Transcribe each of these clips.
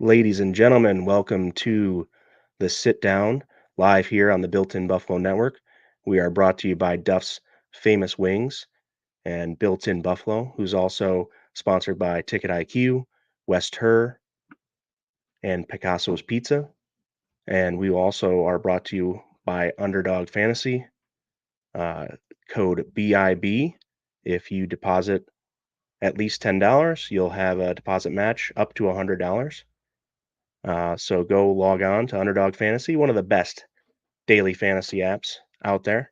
Ladies and gentlemen, welcome to the Sit Down live here on the Built-in Buffalo Network. We are brought to you by Duff's Famous Wings and Built-in Buffalo, who's also sponsored by Ticket IQ, West Her, and Picasso's Pizza. And we also are brought to you by Underdog Fantasy, code BIB. If you deposit at least $10, you'll have a deposit match up to $100. So go log on to Underdog Fantasy, one of the best daily fantasy apps out there.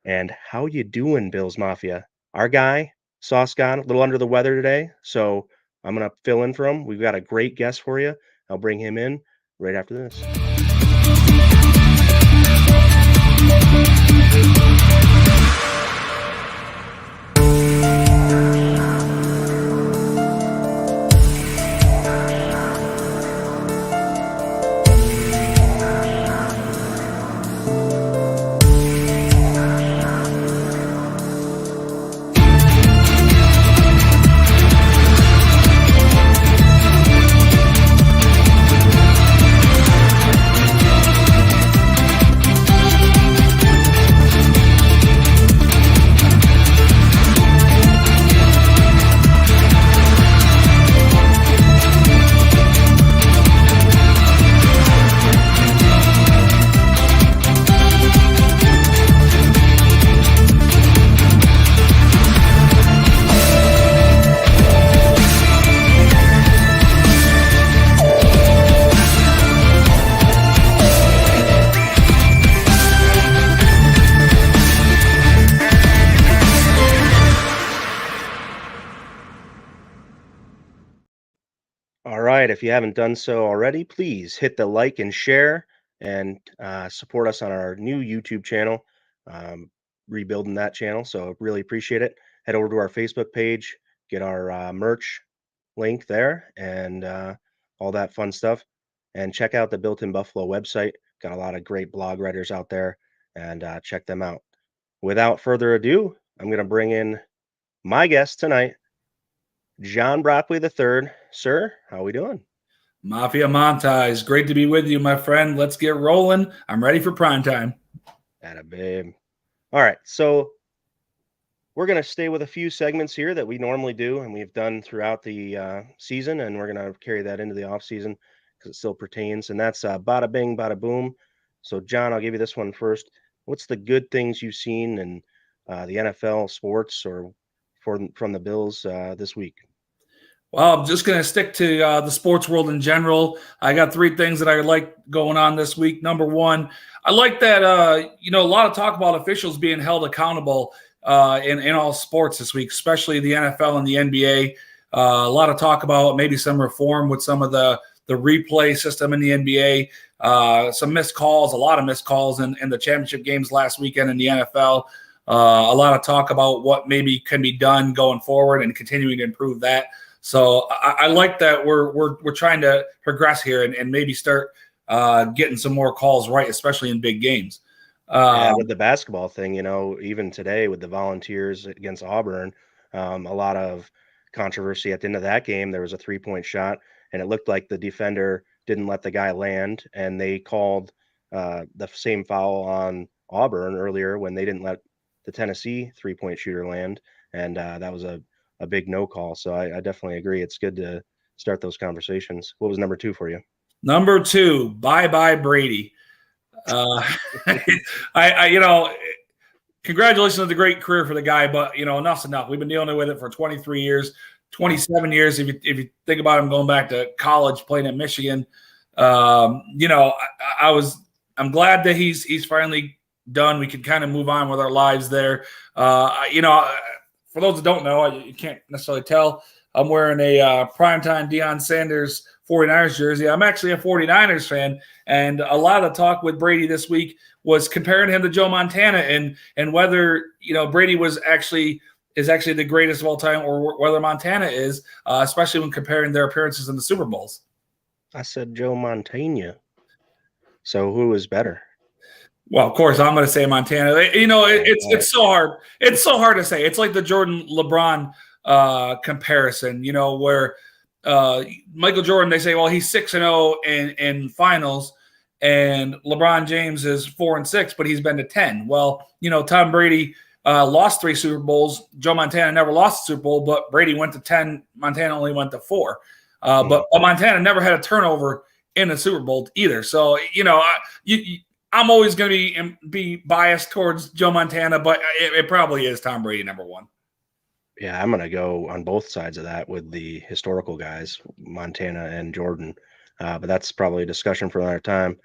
And how you doing, Bills Mafia? Our guy, Sauce got a little under the weather today, so I'm going to fill in for him. We've got a great guest for you. I'll bring him in right after this. If you haven't done so already, please hit the like and share and support us on our new YouTube channel, rebuilding that channel. So really appreciate it. Head over to our Facebook page, get our merch link there and all that fun stuff. And check out the Built-in Buffalo website. Got a lot of great blog writers out there and check them out. Without further ado, I'm going to bring in my guest tonight, John Brockway III. Sir, how we doing? Mafia Montage. Great to be with you, my friend. Let's get rolling. I'm ready for prime time. Atta babe. All right, so we're going to stay with a few segments here that we normally do and we've done throughout the season, and we're going to carry that into the off season because it still pertains, and that's bada bing, bada boom. So, John, I'll give you this one first. What's the good things you've seen in the NFL, sports, or from the Bills this week? Well, I'm just going to stick to the sports world in general. I got three things that I like going on this week. Number one, I like that, a lot of talk about officials being held accountable in all sports this week, especially the NFL and the NBA. A lot of talk about maybe some reform with some of the replay system in the NBA. Some missed calls, a lot of missed calls in the championship games last weekend in the NFL. A lot of talk about what maybe can be done going forward and continuing to improve that. So I like that we're trying to progress here and maybe start getting some more calls right, especially in big games. With the basketball thing, even today with the Volunteers against Auburn, a lot of controversy at the end of that game. There was a 3-point shot, and it looked like the defender didn't let the guy land, and they called the same foul on Auburn earlier when they didn't let the Tennessee 3-point shooter land, and that was a big no call. So I definitely agree. It's good to start those conversations. What was number two for you? Number two, bye Brady. Congratulations on the great career for the guy, but enough's enough. We've been dealing with it for 23 years, 27 years. If you think about him going back to college, playing at Michigan, I'm glad that he's finally done. We can kind of move on with our lives there. For those that don't know, you can't necessarily tell, I'm wearing a primetime Deion Sanders 49ers jersey. I'm actually a 49ers fan, and a lot of talk with Brady this week was comparing him to Joe Montana and whether Brady is actually the greatest of all time or whether Montana is, especially when comparing their appearances in the Super Bowls. I said Joe Montana. So who is better? Well, of course, I'm going to say Montana. It's so hard. It's so hard to say. It's like the Jordan LeBron comparison, where Michael Jordan, they say, well, he's 6-0 in finals, and LeBron James is 4-6, but he's been to 10. Well, Tom Brady lost 3 Super Bowls. Joe Montana never lost a Super Bowl, but Brady went to 10. Montana only went to 4. But Montana never had a turnover in a Super Bowl either. So, I'm always going to be biased towards Joe Montana, but it probably is Tom Brady number 1. Yeah, I'm going to go on both sides of that with the historical guys, Montana and Jordan. But that's probably a discussion for another time.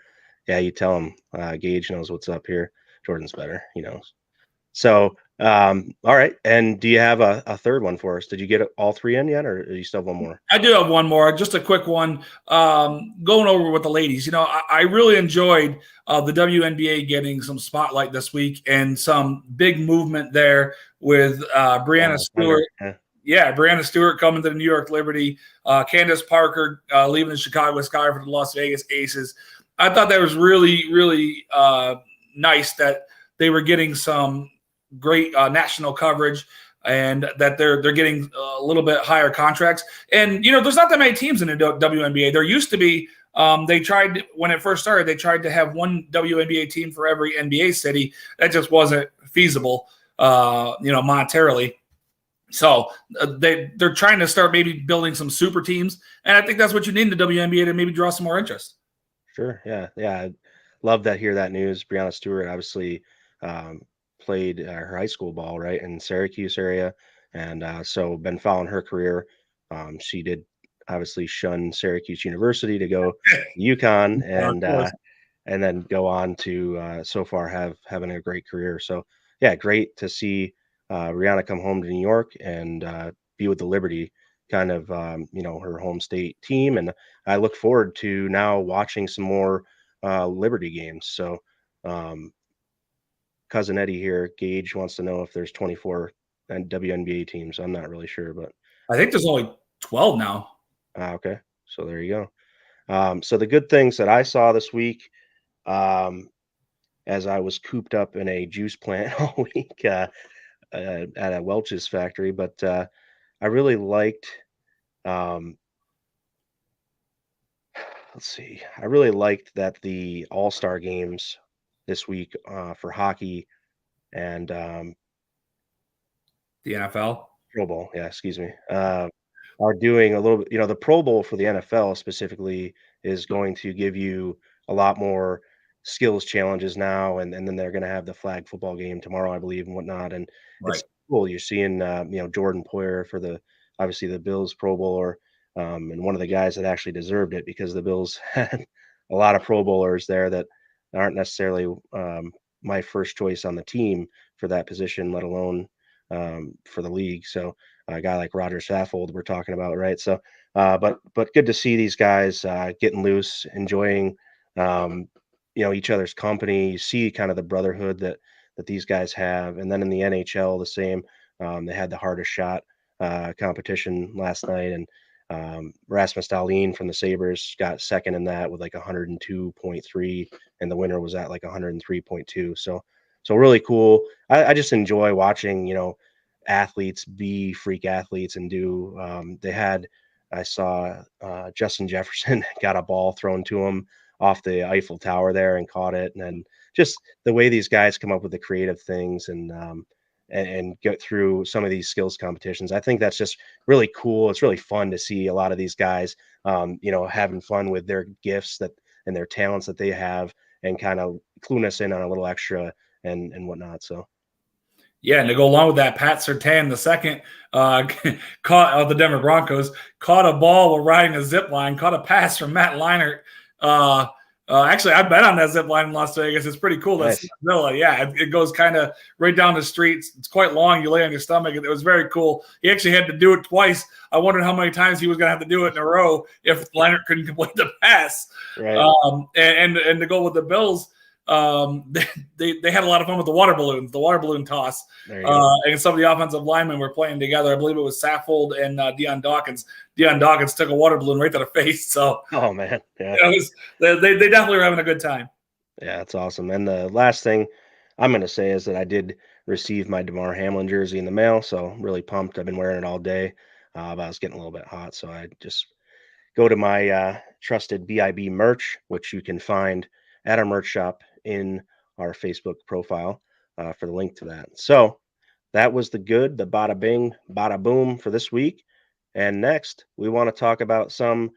Yeah, you tell him Gage knows what's up here. Jordan's better, he knows. So, all right. And do you have a third one for us? Did you get all 3 in yet, or do you still have one more? I do have one more, just a quick one. Going over with the ladies, I really enjoyed the WNBA getting some spotlight this week and some big movement there with Breanna Stewart. Yeah, Breanna Stewart coming to the New York Liberty, Candace Parker leaving the Chicago Sky for the Las Vegas Aces. I thought that was really, really nice that they were getting some great national coverage and that they're getting a little bit higher contracts. And, there's not that many teams in the WNBA. There used to be, they tried, when it first started, they tried to have one WNBA team for every NBA city. That just wasn't feasible, monetarily. So they're trying to start maybe building some super teams. And I think that's what you need in the WNBA to maybe draw some more interest. Sure. Yeah. Yeah. I love that. Hear that news. Breanna Stewart obviously played her high school ball right in Syracuse area. And so been following her career. She did obviously shun Syracuse University to go to UConn and then go on to so far having a great career. So yeah, great to see Breanna come home to New York and be with the Liberty, kind of her home state team. And I look forward to now watching some more Liberty games. So cousin Eddie here, Gage, wants to know if there's 24 WNBA teams. I'm not really sure, but I think there's only 12 now. Okay, so there you go. So the good things that I saw this week, as I was cooped up in a juice plant all week at a Welch's factory, but I really liked. Let's see. I really liked that the All-Star games this week for hockey and The NFL. Pro Bowl. Yeah, excuse me. Are doing a little bit. The Pro Bowl for the NFL specifically is going to give you a lot more skills challenges now, and then they're going to have the flag football game tomorrow, I believe, and whatnot. And Right. it's cool. You're seeing Jordan Poyer for obviously the Bills Pro Bowler, and one of the guys that actually deserved it because the Bills had a lot of Pro Bowlers there that aren't necessarily my first choice on the team for that position, let alone for the league. So a guy like Roger Saffold we're talking about, right? So, but good to see these guys getting loose, enjoying each other's company. You see kind of the brotherhood that these guys have, and then in the NHL the same. They had the hardest shot competition last night, and Rasmus Dahlin from the Sabres got second in that with like 102.3, and the winner was at like 103.2. So really cool. I just enjoy watching, athletes be freak athletes and do. I saw Justin Jefferson got a ball thrown to him off the Eiffel Tower there and caught it, and then just the way these guys come up with the creative things and get through some of these skills competitions. I think that's just really cool. It's really fun to see a lot of these guys, having fun with their gifts and their talents that they have, and kind of cluing us in on a little extra and whatnot. So. Yeah, and to go along with that, Pat Surtain, the second, caught the Denver Broncos, caught a ball while riding a zip line, caught a pass from Matt Leinart. Actually, I bet on that zip line in Las Vegas. It's pretty cool. That's nice. Yeah, it goes kind of right down the streets. It's quite long. You lay on your stomach. It was very cool. He actually had to do it twice. I wondered how many times he was going to have to do it in a row if Leinart couldn't complete the pass. Right. And to go with the Bills, they had a lot of fun with the water balloon toss. And some of the offensive linemen were playing together. I believe it was Saffold and Deion Dawkins. Deion Dawkins took a water balloon right to the face. So, oh man, yeah, they definitely were having a good time. Yeah, that's awesome. And the last thing I'm going to say is that I did receive my DeMar Hamlin jersey in the mail, so I'm really pumped. I've been wearing it all day. but I was getting a little bit hot, so I just go to my trusted BIB merch, which you can find at our merch shop in our Facebook profile for the link to that. So that was the good, the bada bing, bada boom for this week. And next, we want to talk about some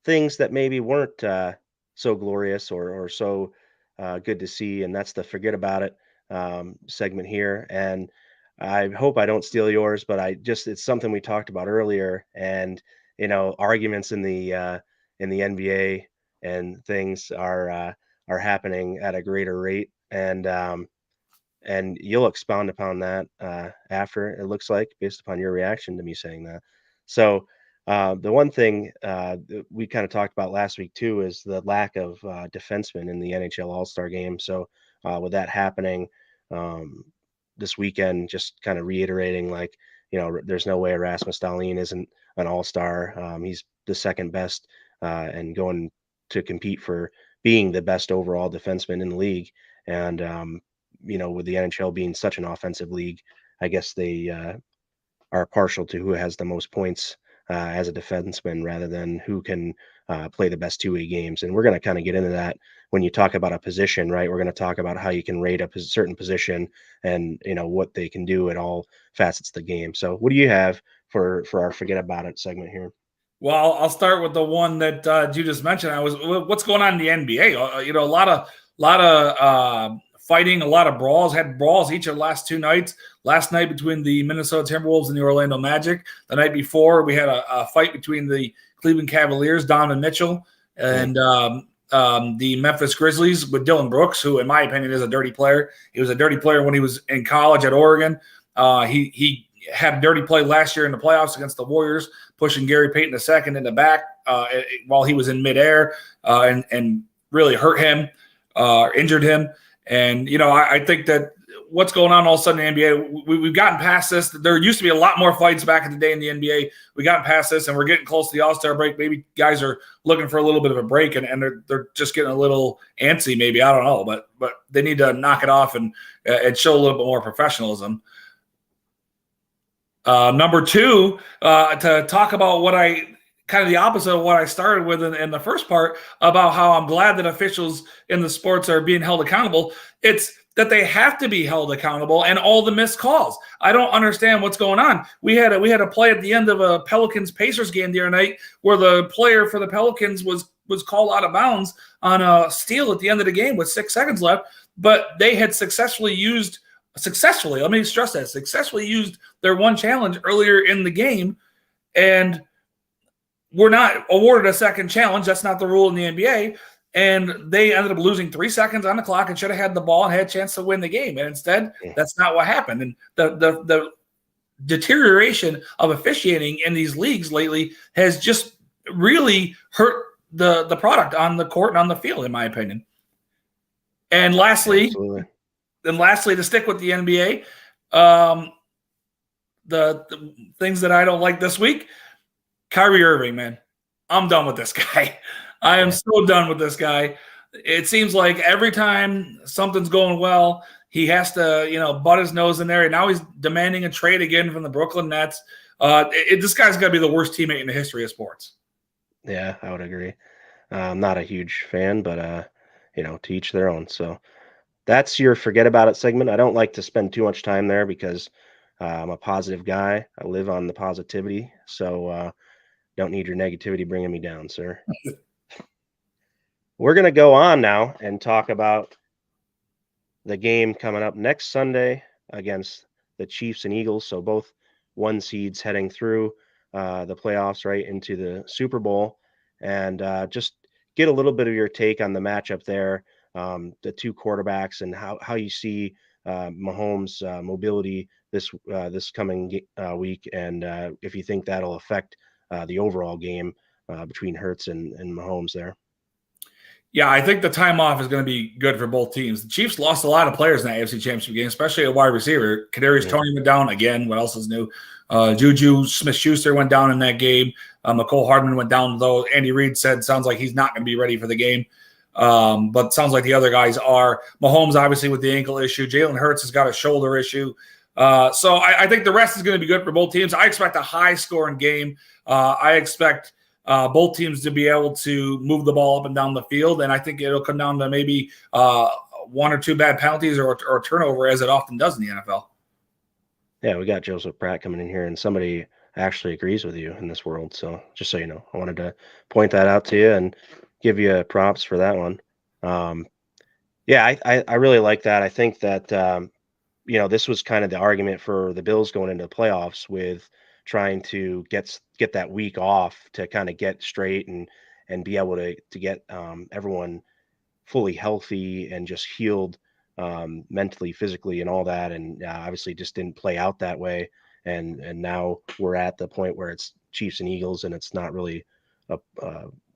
things that maybe weren't so glorious or so good to see, and that's the forget about it segment here. And I hope I don't steal yours, but it's something we talked about earlier, and arguments in the NBA and things are happening at a greater rate, and you'll expound upon that after, it looks like, based upon your reaction to me saying that. So the one thing that we kind of talked about last week too is the lack of defensemen in the NHL All-Star game. So with that happening this weekend, just kind of reiterating, like, there's no way Rasmus Dahlin isn't an All-Star. He's the second best and going to compete for being the best overall defenseman in the league. And with the NHL being such an offensive league, I guess they are partial to who has the most points as a defenseman rather than who can play the best two-way games. And we're going to kind of get into that when you talk about a position, right? We're going to talk about how you can rate a certain position and, what they can do at all facets of the game. So what do you have for our Forget About It segment here? Well, I'll start with the one that you just mentioned. What's going on in the NBA? A lot of fighting, a lot of brawls. Had brawls each of the last two nights. Last night between the Minnesota Timberwolves and the Orlando Magic. The night before, we had a fight between the Cleveland Cavaliers, Donovan Mitchell, and the Memphis Grizzlies with Dylan Brooks, who, in my opinion, is a dirty player. He was a dirty player when he was in college at Oregon. He had a dirty play last year in the playoffs against the Warriors, pushing Gary Payton II in the back while he was in midair and really hurt him, injured him. And, I think that what's going on all of a sudden in the NBA, we've gotten past this. There used to be a lot more fights back in the day in the NBA. We gotten past this, and we're getting close to the All-Star break. Maybe guys are looking for a little bit of a break, and they're just getting a little antsy maybe. I don't know. But they need to knock it off and show a little bit more professionalism. Number two, to talk about what kind of the opposite of what I started with in the first part about how I'm glad that officials in the sports are being held accountable. It's that they have to be held accountable and all the missed calls. I don't understand what's going on. We had a play at the end of a Pelicans-Pacers game the other night where the player for the Pelicans was called out of bounds on a steal at the end of the game with 6 seconds left, but they had successfully used their one challenge earlier in the game, and were not awarded a second challenge. That's not the rule in the NBA. And they ended up losing 3 seconds on the clock and should have had the ball and had a chance to win the game. And instead, that's not what happened. And the deterioration of officiating in these leagues lately has just really hurt the product on the court and on the field, in my opinion. And lastly, to stick with the NBA, the things that I don't like this week, Kyrie Irving, man, I'm done with this guy. I am so done with this guy. It seems like every time something's going well, he has to, butt his nose in there. And now he's demanding a trade again from the Brooklyn Nets. This guy's got to be the worst teammate in the history of sports. Yeah, I would agree. I'm not a huge fan, but, to each their own. So that's your Forget About It segment. I don't like to spend too much time there because I'm a positive guy. I live on the positivity. So don't need your negativity bringing me down, sir. We're going to go on now and talk about the game coming up next Sunday against the Chiefs and Eagles. So both 1 seeds heading through the playoffs right into the Super Bowl. And just get a little bit of your take on the matchup there, the two quarterbacks, and how you see Mahomes' mobility this coming week, and if you think that'll affect the overall game between Hurts and Mahomes there. Yeah, I think the time off is going to be good for both teams. The Chiefs lost a lot of players in that AFC Championship game, especially a wide receiver. Kadarius Toney went down again. What else is new? Juju Smith-Schuster went down in that game. Mecole Hardman went down, though Andy Reid said sounds like he's not going to be ready for the game. But sounds like the other guys are. Mahomes, obviously, with the ankle issue. Jalen Hurts has got a shoulder issue. So I think the rest is going to be good for both teams. I expect a high-scoring game. I expect both teams to be able to move the ball up and down the field, and I think it'll come down to maybe one or two bad penalties or a turnover, as it often does in the NFL. Yeah, we got Joseph Pratt coming in here, and somebody actually agrees with you in this world. So just so you know, I wanted to point that out to you and give you props for that one. Yeah, I really like that. I think that this was kind of the argument for the Bills going into the playoffs with trying to get that week off to kind of get straight and be able to get everyone fully healthy and just healed mentally, physically, and all that. And obviously, just didn't play out that way. And now we're at the point where it's Chiefs and Eagles, and it's not really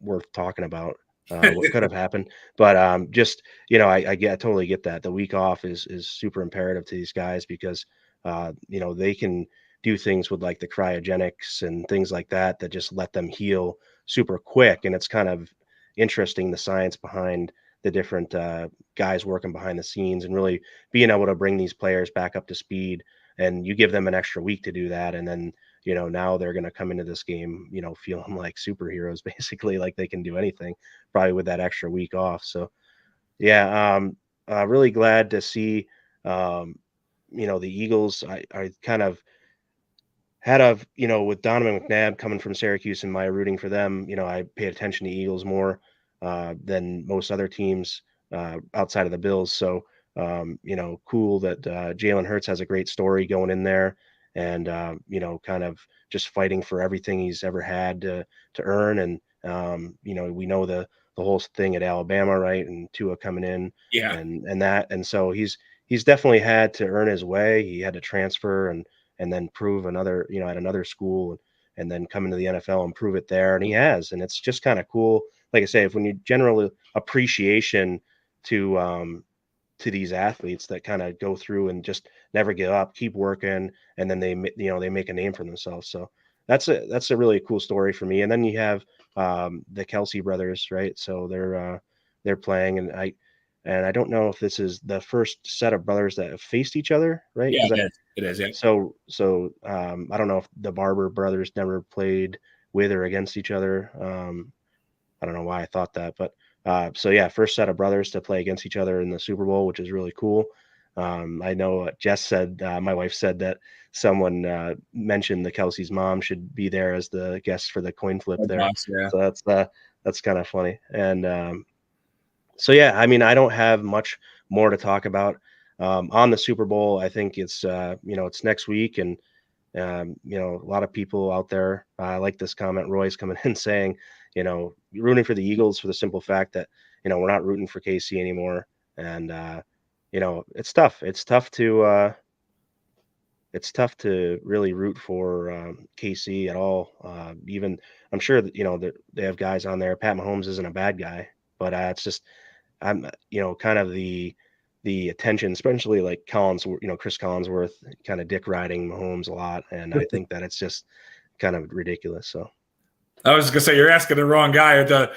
worth talking about what could have happened. But just I totally get that the week off is super imperative to these guys because they can do things with like the cryogenics and things like that that just let them heal super quick. And it's kind of interesting the science behind the different guys working behind the scenes and really being able to bring these players back up to speed. And you give them an extra week to do that, and then now they're going to come into this game feeling like superheroes, basically, like they can do anything, probably with that extra week off. So yeah, really glad to see the Eagles. I kind of had with Donovan McNabb coming from Syracuse and my rooting for them, I paid attention to Eagles more than most other teams outside of the Bills. So, cool that Jalen Hurts has a great story going in there and, kind of just fighting for everything he's ever had to earn. And, we know the whole thing at Alabama, right? And Tua coming in Yeah. and that. And so he's definitely had to earn his way. He had to transfer and then prove another, at another school and then come into the NFL and prove it there. And he has, and it's just kind of cool. Like I say, if when you generally appreciation to these athletes that kind of go through and just never give up, keep working, and then they make a name for themselves. So that's a really cool story for me. And then you have the Kelsey brothers, right? So they're playing, and I don't know if this is the first set of brothers that have faced each other, right? Yeah, Because it is. Yeah. so I don't know if the Barber brothers never played with or against each other. I don't know why I thought that, but so yeah, first set of brothers to play against each other in the Super Bowl, which is really cool. I know Jess said, my wife said that someone mentioned the Kelsey's mom should be there as the guest for the coin flip there. Nice, yeah. So that's kind of funny. And so yeah, I mean, I don't have much more to talk about on the Super Bowl. I think it's it's next week, and a lot of people out there. I like this comment. Roy's coming in saying, rooting for the Eagles for the simple fact that we're not rooting for KC anymore, and it's tough. It's tough to really root for KC at all. Even I'm sure that they have guys on there. Pat Mahomes isn't a bad guy, but it's just I'm kind of the attention, especially like Chris Collinsworth, kind of dick riding Mahomes a lot, and I think that it's just kind of ridiculous. So I was just gonna say you're asking the wrong guy to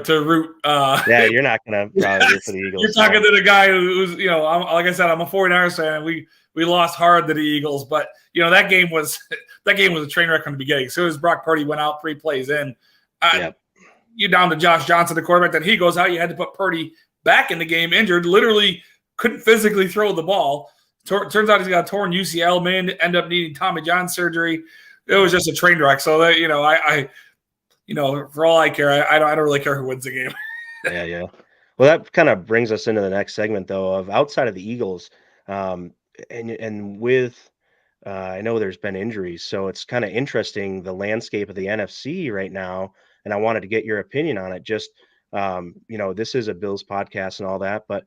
root. Yeah, you're not gonna probably root for the Eagles. You're talking to the guy who's like I said, I'm a 49ers fan. We lost hard to the Eagles, but that game was a train wreck from the beginning. As soon as Brock Purdy went out 3 plays in, you down to Josh Johnson, the quarterback. Then he goes out. You had to put Purdy back in the game, injured, literally couldn't physically throw the ball. Turns out he's got a torn UCL. Man, end up needing Tommy John surgery. It was just a train wreck. So that for all I care, I don't really care who wins the game. Yeah. Well, that kind of brings us into the next segment, though, of outside of the Eagles, and with I know there's been injuries, so it's kind of interesting the landscape of the NFC right now, and I wanted to get your opinion on it. Just this is a Bills podcast and all that, but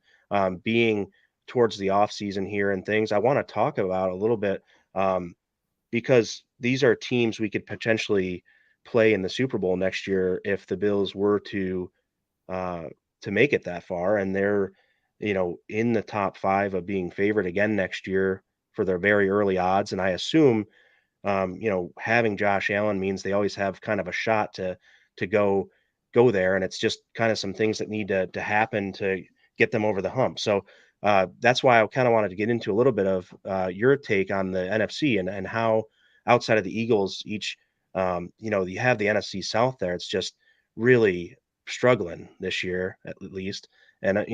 being towards the off season here and things, I want to talk about a little bit because these are teams we could potentially play in the Super Bowl next year if the Bills were to make it that far, and they're in the top 5 of being favored again next year for their very early odds. And I assume having Josh Allen means they always have kind of a shot to go there, and it's just kind of some things that need to happen to get them over the hump. So that's why I kind of wanted to get into a little bit of your take on the NFC and how outside of the Eagles, each you have the NFC South there. It's just really struggling this year, at least. And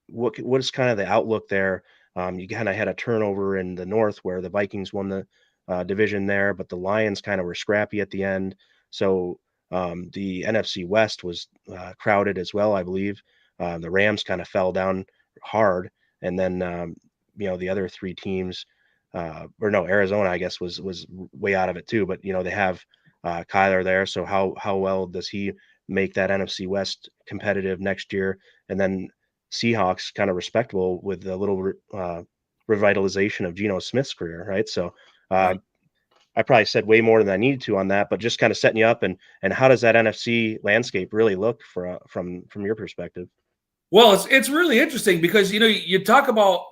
what is kind of the outlook there? You kind of had a turnover in the North where the Vikings won the division there, but the Lions kind of were scrappy at the end. So the NFC West was crowded as well, I believe. The Rams kind of fell down hard, and then the other three teams, or no, Arizona, I guess was way out of it too. But they have Kyler there, so how well does he make that NFC West competitive next year? And then Seahawks kind of respectable with a little revitalization of Geno Smith's career, right? So Right. I probably said way more than I needed to on that, but just kind of setting you up and how does that NFC landscape really look from your perspective? Well, it's really interesting because you talk about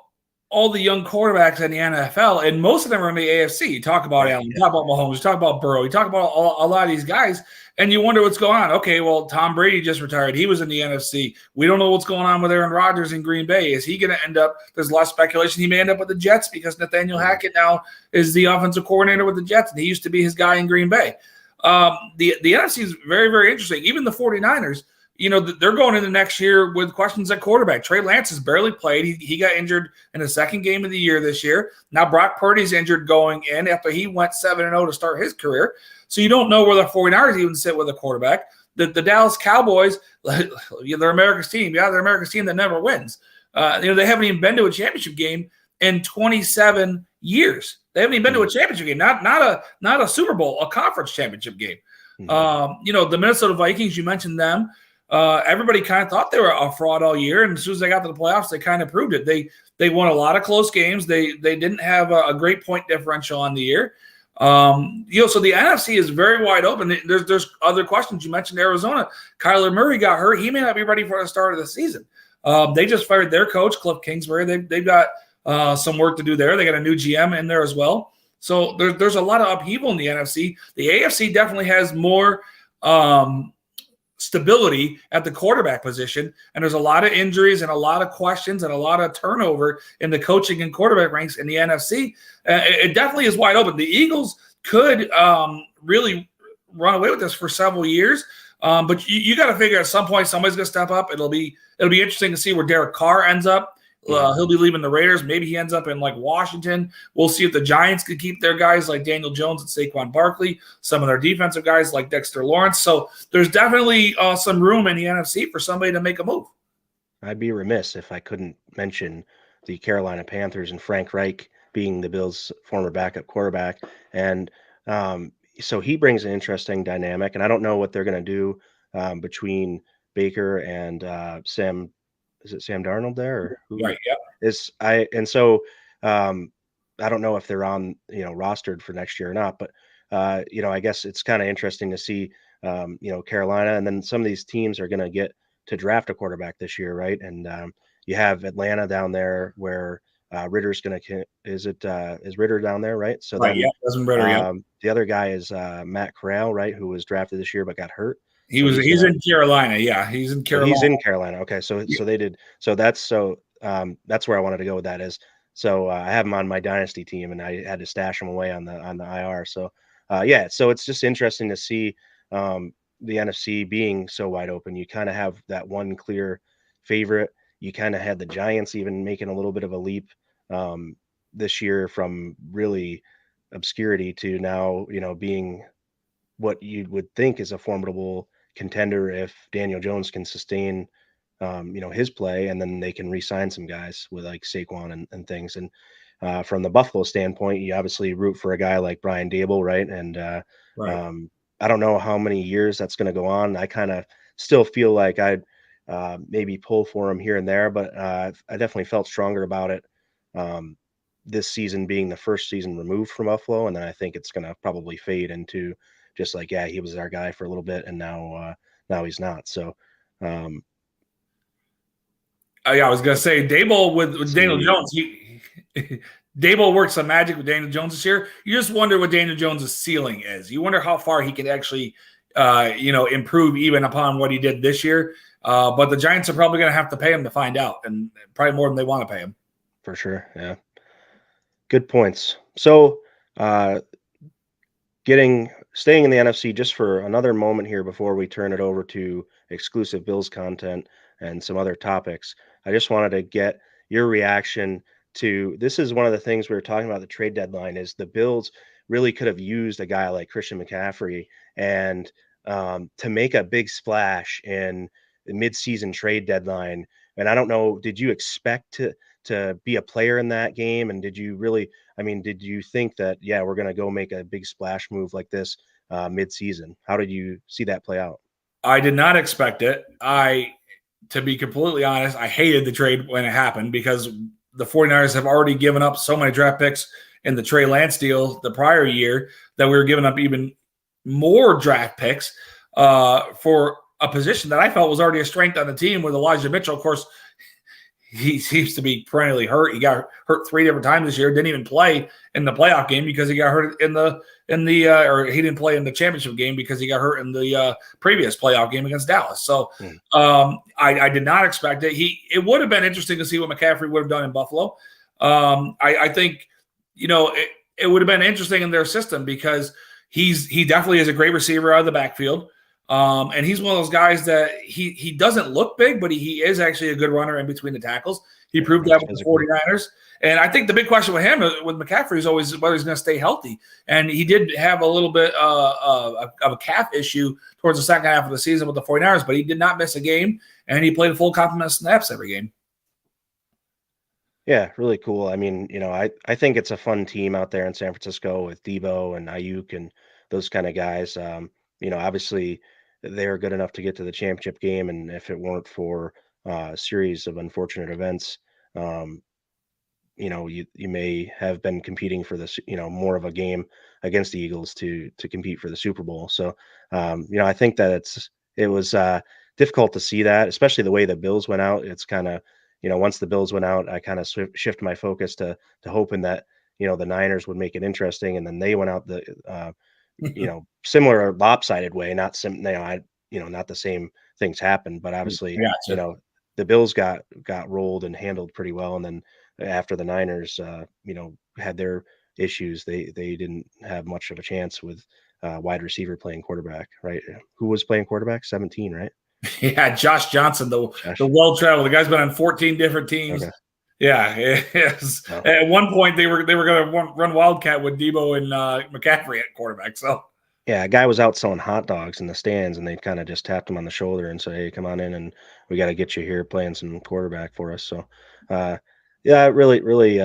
all the young quarterbacks in the NFL, and most of them are in the AFC. You talk about Allen, you talk about Mahomes, you talk about Burrow, you talk about a lot of these guys, and you wonder what's going on. Okay, well, Tom Brady just retired. He was in the NFC. We don't know what's going on with Aaron Rodgers in Green Bay. Is he going to end up – there's a lot of speculation he may end up with the Jets because Nathaniel Hackett now is the offensive coordinator with the Jets, and he used to be his guy in Green Bay. The NFC is very, very interesting. Even the 49ers – they're going into next year with questions at quarterback. Trey Lance has barely played. He got injured in the second game of the year this year. Now Brock Purdy's injured going in after he went 7-0 to start his career. So you don't know where the 49ers even sit with a quarterback. The Dallas Cowboys, they're America's team. Yeah, they're America's team that never wins. They haven't even been to a championship game in 27 years. They haven't even been to a championship game, not a Super Bowl, a conference championship game. The Minnesota Vikings, you mentioned them. Everybody kind of thought they were a fraud all year, and as soon as they got to the playoffs, they kind of proved it. They won a lot of close games. They didn't have a great point differential on the year. So the NFC is very wide open. There's other questions. You mentioned Arizona. Kyler Murray got hurt. He may not be ready for the start of the season. They just fired their coach, Cliff Kingsbury. They've got some work to do there. They got a new GM in there as well. So there's a lot of upheaval in the NFC. The AFC definitely has more stability at the quarterback position, and there's a lot of injuries and a lot of questions and a lot of turnover in the coaching and quarterback ranks in the NFC. It definitely is wide open. The Eagles could really run away with this for several years, but you got to figure at some point somebody's going to step up. It'll be interesting to see where Derek Carr ends up. He'll be leaving the Raiders. Maybe he ends up in like Washington. We'll see if the Giants could keep their guys like Daniel Jones and Saquon Barkley, some of their defensive guys like Dexter Lawrence. So there's definitely some room in the NFC for somebody to make a move. I'd be remiss if I couldn't mention the Carolina Panthers and Frank Reich being the Bills' former backup quarterback. And so he brings an interesting dynamic, and I don't know what they're going to do between Baker and Sam. Is it Sam Darnold there? Or who right, yeah. I don't know if they're on, rostered for next year or not, but I guess it's kind of interesting to see, Carolina, and then some of these teams are going to get to draft a quarterback this year, right? And you have Atlanta down there where Ritter's going to, is Ritter down there, right? So right, then, Desmond Ritter, yeah. The other guy is Matt Corral, right, who was drafted this year but got hurt. He's in Carolina. Yeah, he's in Carolina. He's in Carolina. Okay, so they did. So that's where I wanted to go with that is. So I have him on my dynasty team, and I had to stash him away on the IR. So so it's just interesting to see the NFC being so wide open. You kind of have that one clear favorite. You kind of had the Giants even making a little bit of a leap this year from really obscurity to now, being what you would think is a formidable contender if Daniel Jones can sustain, his play, and then they can re-sign some guys with like Saquon and things. And from the Buffalo standpoint, you obviously root for a guy like Brian Dable, right? And I don't know how many years that's going to go on. I kind of still feel like I'd maybe pull for him here and there, but I definitely felt stronger about it this season being the first season removed from Buffalo, and then I think it's going to probably fade into just like, he was our guy for a little bit, and now he's not. So, I was gonna say Dable with Daniel Jones. Dable worked some magic with Daniel Jones this year. You just wonder what Daniel Jones' ceiling is. You wonder how far he can actually, improve even upon what he did this year. But the Giants are probably going to have to pay him to find out, and probably more than they want to pay him. For sure. Yeah. Good points. So, staying in the NFC just for another moment here before we turn it over to exclusive Bills content and some other topics. I just wanted to get your reaction to this. Is one of the things we were talking about the trade deadline is the Bills really could have used a guy like Christian McCaffrey and to make a big splash in the midseason trade deadline. And I don't know, did you expect to be a player in that game? And did you really, did you think that, yeah, we're going to go make a big splash move like this mid-season? How did you see that play out? I did not expect it. To be completely honest, I hated the trade when it happened because the 49ers have already given up so many draft picks in the Trey Lance deal the prior year that we were giving up even more draft picks for a position that I felt was already a strength on the team with Elijah Mitchell. Of course, he seems to be perennially hurt. He got hurt 3 different times this year. Didn't even play in the playoff game because he got hurt or he didn't play in the championship game because he got hurt in the previous playoff game against Dallas. So I did not expect it. It would have been interesting to see what McCaffrey would have done in Buffalo. I think, it would have been interesting in their system because he definitely is a great receiver out of the backfield. And he's one of those guys that he doesn't look big, but he is actually a good runner in between the tackles. He proved that with the 49ers. And I think the big question with him, with McCaffrey, is always whether he's going to stay healthy. And he did have a little bit of a calf issue towards the second half of the season with the 49ers, but he did not miss a game, and he played a full complement of snaps every game. Yeah, really cool. I think it's a fun team out there in San Francisco with Debo and Ayuk and those kind of guys. Obviously they're good enough to get to the championship game, and if it weren't for a series of unfortunate events, you may have been competing for this, more of a game against the Eagles to compete for the Super Bowl. So, I think that it was difficult to see that, especially the way the Bills went out. It's kind of, once the Bills went out, I kind of shift my focus to hoping that, the Niners would make it interesting. And then they went out the, similar lopsided way, not not the same things happened, but obviously, the Bills got rolled and handled pretty well. And then after the Niners, had their issues, they didn't have much of a chance with wide receiver playing quarterback, right? Who was playing quarterback? 17, right? Yeah, Josh Johnson, the well-traveled. The guy's been on 14 different teams. Okay. Yeah, yes. Oh. At one point, they were going to run Wildcat with Debo and McCaffrey at quarterback. So yeah, a guy was out selling hot dogs in the stands, and they kind of just tapped him on the shoulder and said, "Hey, come on in, and we got to get you here playing some quarterback for us." So, yeah, really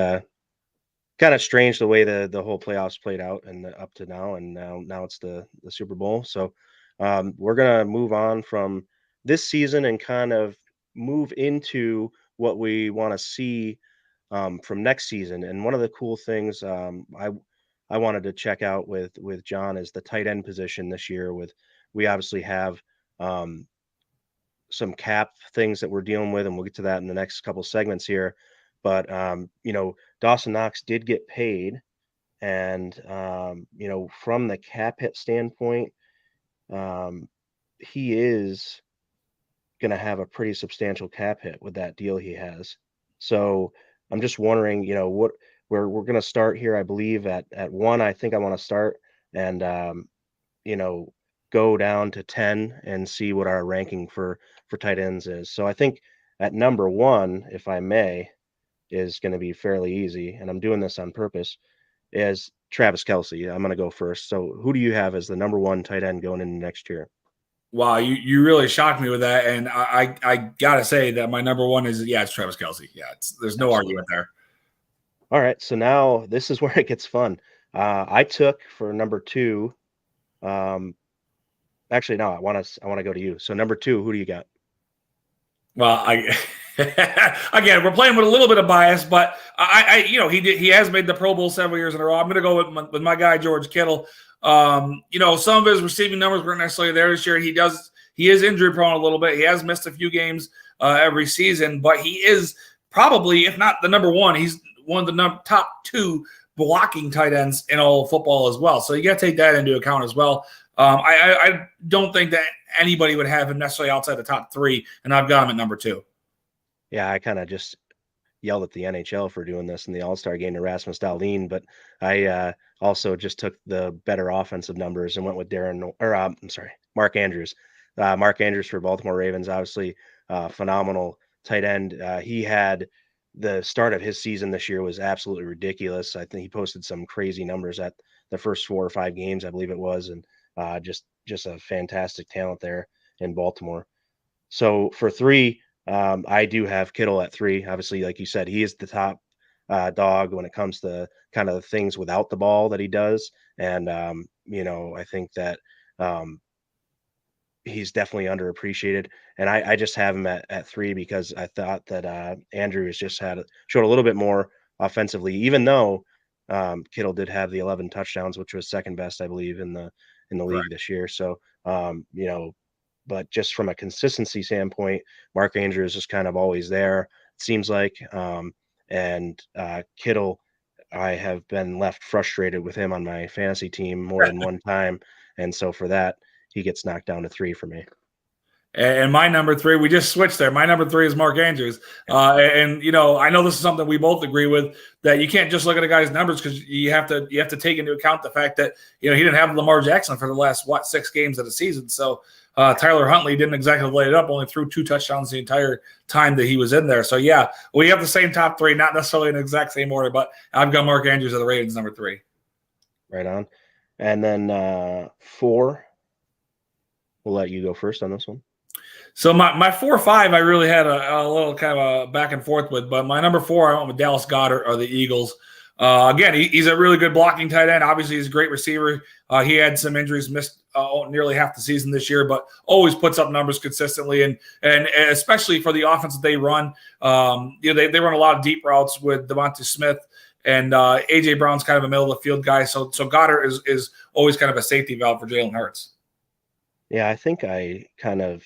kind of strange the way the whole playoffs played out and up to now, and now it's the Super Bowl. So, we're gonna move on from this season and kind of move into what we want to see from next season. And one of the cool things I wanted to check out with John is the tight end position this year. We obviously have some cap things that we're dealing with, and we'll get to that in the next couple segments here. But Dawson Knox did get paid, and from the cap hit standpoint, he is going to have a pretty substantial cap hit with that deal he has. So I'm just wondering, what we're going to start here. I believe at 1, I think I want to start and go down to 10 and see what our ranking for tight ends is. So I think at number 1, if I may, is going to be fairly easy, and I'm doing this on purpose, is Travis Kelce. I'm going to go first. So who do you have as the number 1 tight end going into next year? Wow, you really shocked me with that, and I gotta say that my number 1 is it's Travis Kelce. Yeah, there's no argument there. All right, so now this is where it gets fun. I took for number 2. Actually, no, I want to go to you. So number 2, who do you got? Well, again, we're playing with a little bit of bias, but he has made the Pro Bowl several years in a row. I'm going to go with my guy George Kittle. Some of his receiving numbers weren't necessarily there this year. He is injury prone a little bit. He has missed a few games every season, but he is probably, if not the number 1, he's one of the top 2 blocking tight ends in all of football as well. So you got to take that into account as well. I don't think that anybody would have him necessarily outside the top 3, and I've got him at number 2. Yeah, I kind of just yelled at the NHL for doing this in the All-Star game to Rasmus Dahlin, but I also just took the better offensive numbers and went with Mark Andrews. Mark Andrews for Baltimore Ravens, obviously phenomenal tight end. He had the start of his season this year was absolutely ridiculous. I think he posted some crazy numbers at the first 4 or 5 games, I believe it was, and just a fantastic talent there in Baltimore. So for 3, I do have Kittle at 3. Obviously, like you said, he is the top dog when it comes to kind of the things without the ball that he does. And, I think that he's definitely underappreciated. And I just have him at 3 because I thought that Andrews just showed a little bit more offensively, even though Kittle did have the 11 touchdowns, which was second best, I believe, in the league this year. So, but just from a consistency standpoint, Mark Andrews is kind of always there, it seems like. And Kittle, I have been left frustrated with him on my fantasy team more than one time. And so for that, he gets knocked down to 3 for me. And my number 3, we just switched there. My number 3 is Mark Andrews. And I know this is something we both agree with, that you can't just look at a guy's numbers, because you have to take into account the fact that, he didn't have Lamar Jackson for the last, 6 games of the season. So Tyler Huntley didn't exactly light it up, only threw 2 touchdowns the entire time that he was in there. So, yeah, we have the same top 3, not necessarily in the exact same order, but I've got Mark Andrews of the Ravens number 3. Right on. And then 4, we'll let you go first on this one. So my 4-5, I really had a little kind of a back and forth with, but my number 4, I went with Dallas Goedert or the Eagles. Again, he's a really good blocking tight end. Obviously, he's a great receiver. He had some injuries, missed nearly half the season this year, but always puts up numbers consistently, and especially for the offense that they run. They run a lot of deep routes with Devontae Smith, and A.J. Brown's kind of a middle of the field guy. So Goddard is always kind of a safety valve for Jalen Hurts. Yeah, I think I kind of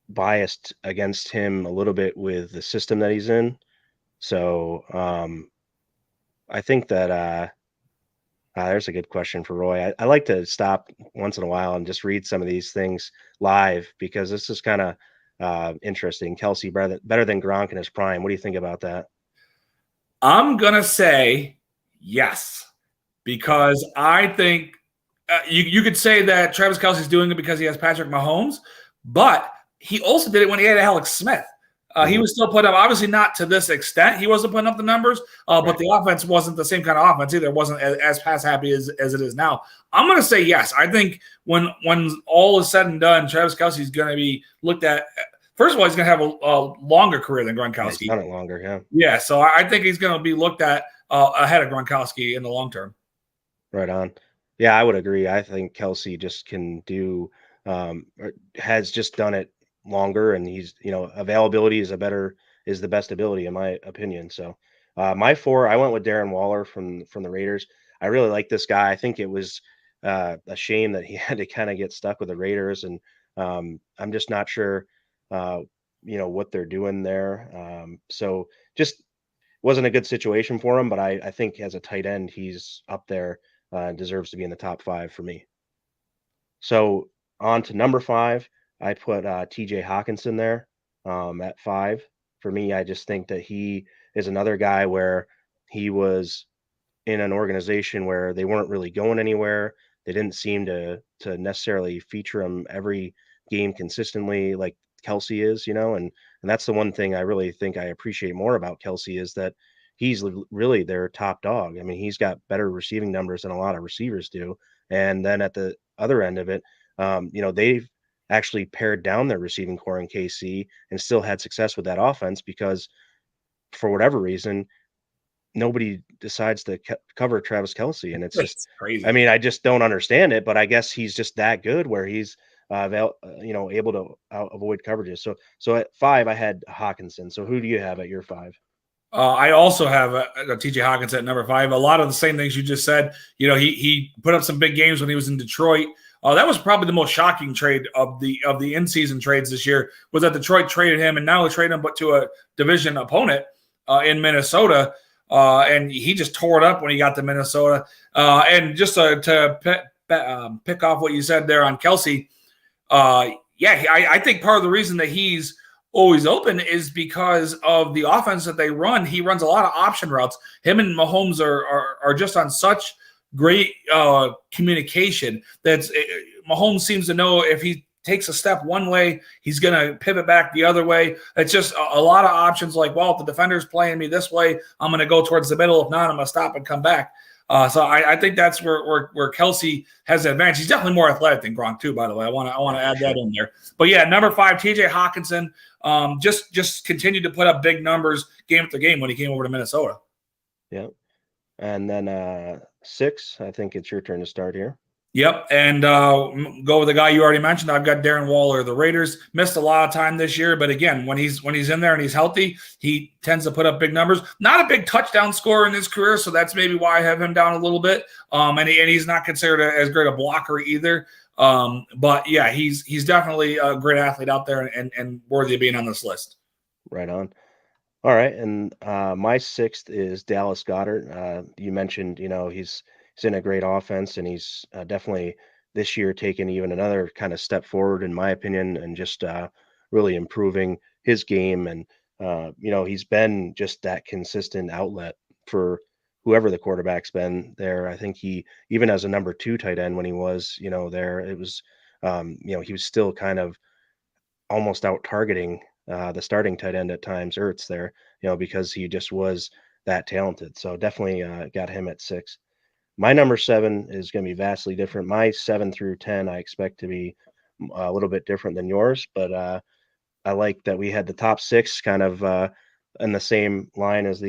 biased against him a little bit with the system that he's in. So I think that there's a good question for Roy. I like to stop once in a while and just read some of these things live, because this is kind of interesting. Kelsey better than Gronk in his prime. What do you think about that? I'm going to say yes, because I think you could say that Travis Kelce's doing it because he has Patrick Mahomes, but he also did it when he had Alex Smith. He was still putting up, obviously not to this extent. He wasn't putting up the numbers, but the offense wasn't the same kind of offense either. It wasn't as pass happy as it is now. I'm going to say yes. I think when all is said and done, Travis Kelce's going to be looked at. First of all, he's going to have a longer career than Gronkowski. He's done it longer, yeah. Yeah, so I think he's going to be looked at ahead of Gronkowski in the long term. Right on. Yeah, I would agree. I think Kelsey just can do has just done it longer, and he's availability is the best ability in my opinion. So my 4, I went with Darren Waller from the Raiders. I really like this guy. I think it was a shame that he had to kind of get stuck with the Raiders, and I'm just not sure what they're doing there. So just wasn't a good situation for him, but I think as a tight end he's up there and deserves to be in the top 5 for me. So on to number 5. I put TJ Hawkinson there at 5. For me, I just think that he is another guy where he was in an organization where they weren't really going anywhere. They didn't seem to necessarily feature him every game consistently like Kelsey is, and that's the one thing I really think I appreciate more about Kelsey is that he's really their top dog. I mean, he's got better receiving numbers than a lot of receivers do. And then at the other end of it, they've actually pared down their receiving core in KC and still had success with that offense because for whatever reason, nobody decides to cover Travis Kelce. And it's just crazy. I mean, I just don't understand it, but I guess he's just that good where he's, able to avoid coverages. So at 5, I had Hawkinson. So who do you have at your 5? I also have a TJ Hawkinson at number 5. A lot of the same things you just said. He put up some big games when he was in Detroit. That was probably the most shocking trade of the in-season trades this year, was that Detroit traded him, and not only traded him, but to a division opponent in Minnesota. And he just tore it up when he got to Minnesota. And just to pick off what you said there on Kelsey, I think part of the reason that he's always open is because of the offense that they run. He runs a lot of option routes. Him and Mahomes are just on such great communication that Mahomes seems to know if he takes a step one way, he's going to pivot back the other way. It's just a lot of options like, well, if the defender's playing me this way, I'm going to go towards the middle. If not, I'm going to stop and come back. So I think that's where Kelsey has an advantage. He's definitely more athletic than Gronk too, by the way. I want to add that in there. But yeah, number 5, TJ Hawkinson, just continued to put up big numbers game after game when he came over to Minnesota. Yeah. And then 6, I think it's your turn to start here. Yep, and go with the guy you already mentioned. I've got Darren Waller. The Raiders missed a lot of time this year, but again, when he's in there and he's healthy, he tends to put up big numbers. Not a big touchdown scorer in his career, so that's maybe why I have him down a little bit. And he's not considered as great a blocker either. But yeah, he's definitely a great athlete out there and worthy of being on this list. Right on. All right, and my 6th is Dallas Goedert. You mentioned, he's in a great offense, and he's definitely this year taken even another kind of step forward, in my opinion, and just really improving his game. And he's been just that consistent outlet for whoever the quarterback's been there. I think he, even as a number 2 tight end when he was, there, it was, he was still kind of almost out targeting the starting tight end at times, Ertz there, because he just was that talented. So definitely got him at 6. My number 7 is going to be vastly different. My 7 through 10, I expect to be a little bit different than yours, but I like that we had the top 6 kind of in the same line as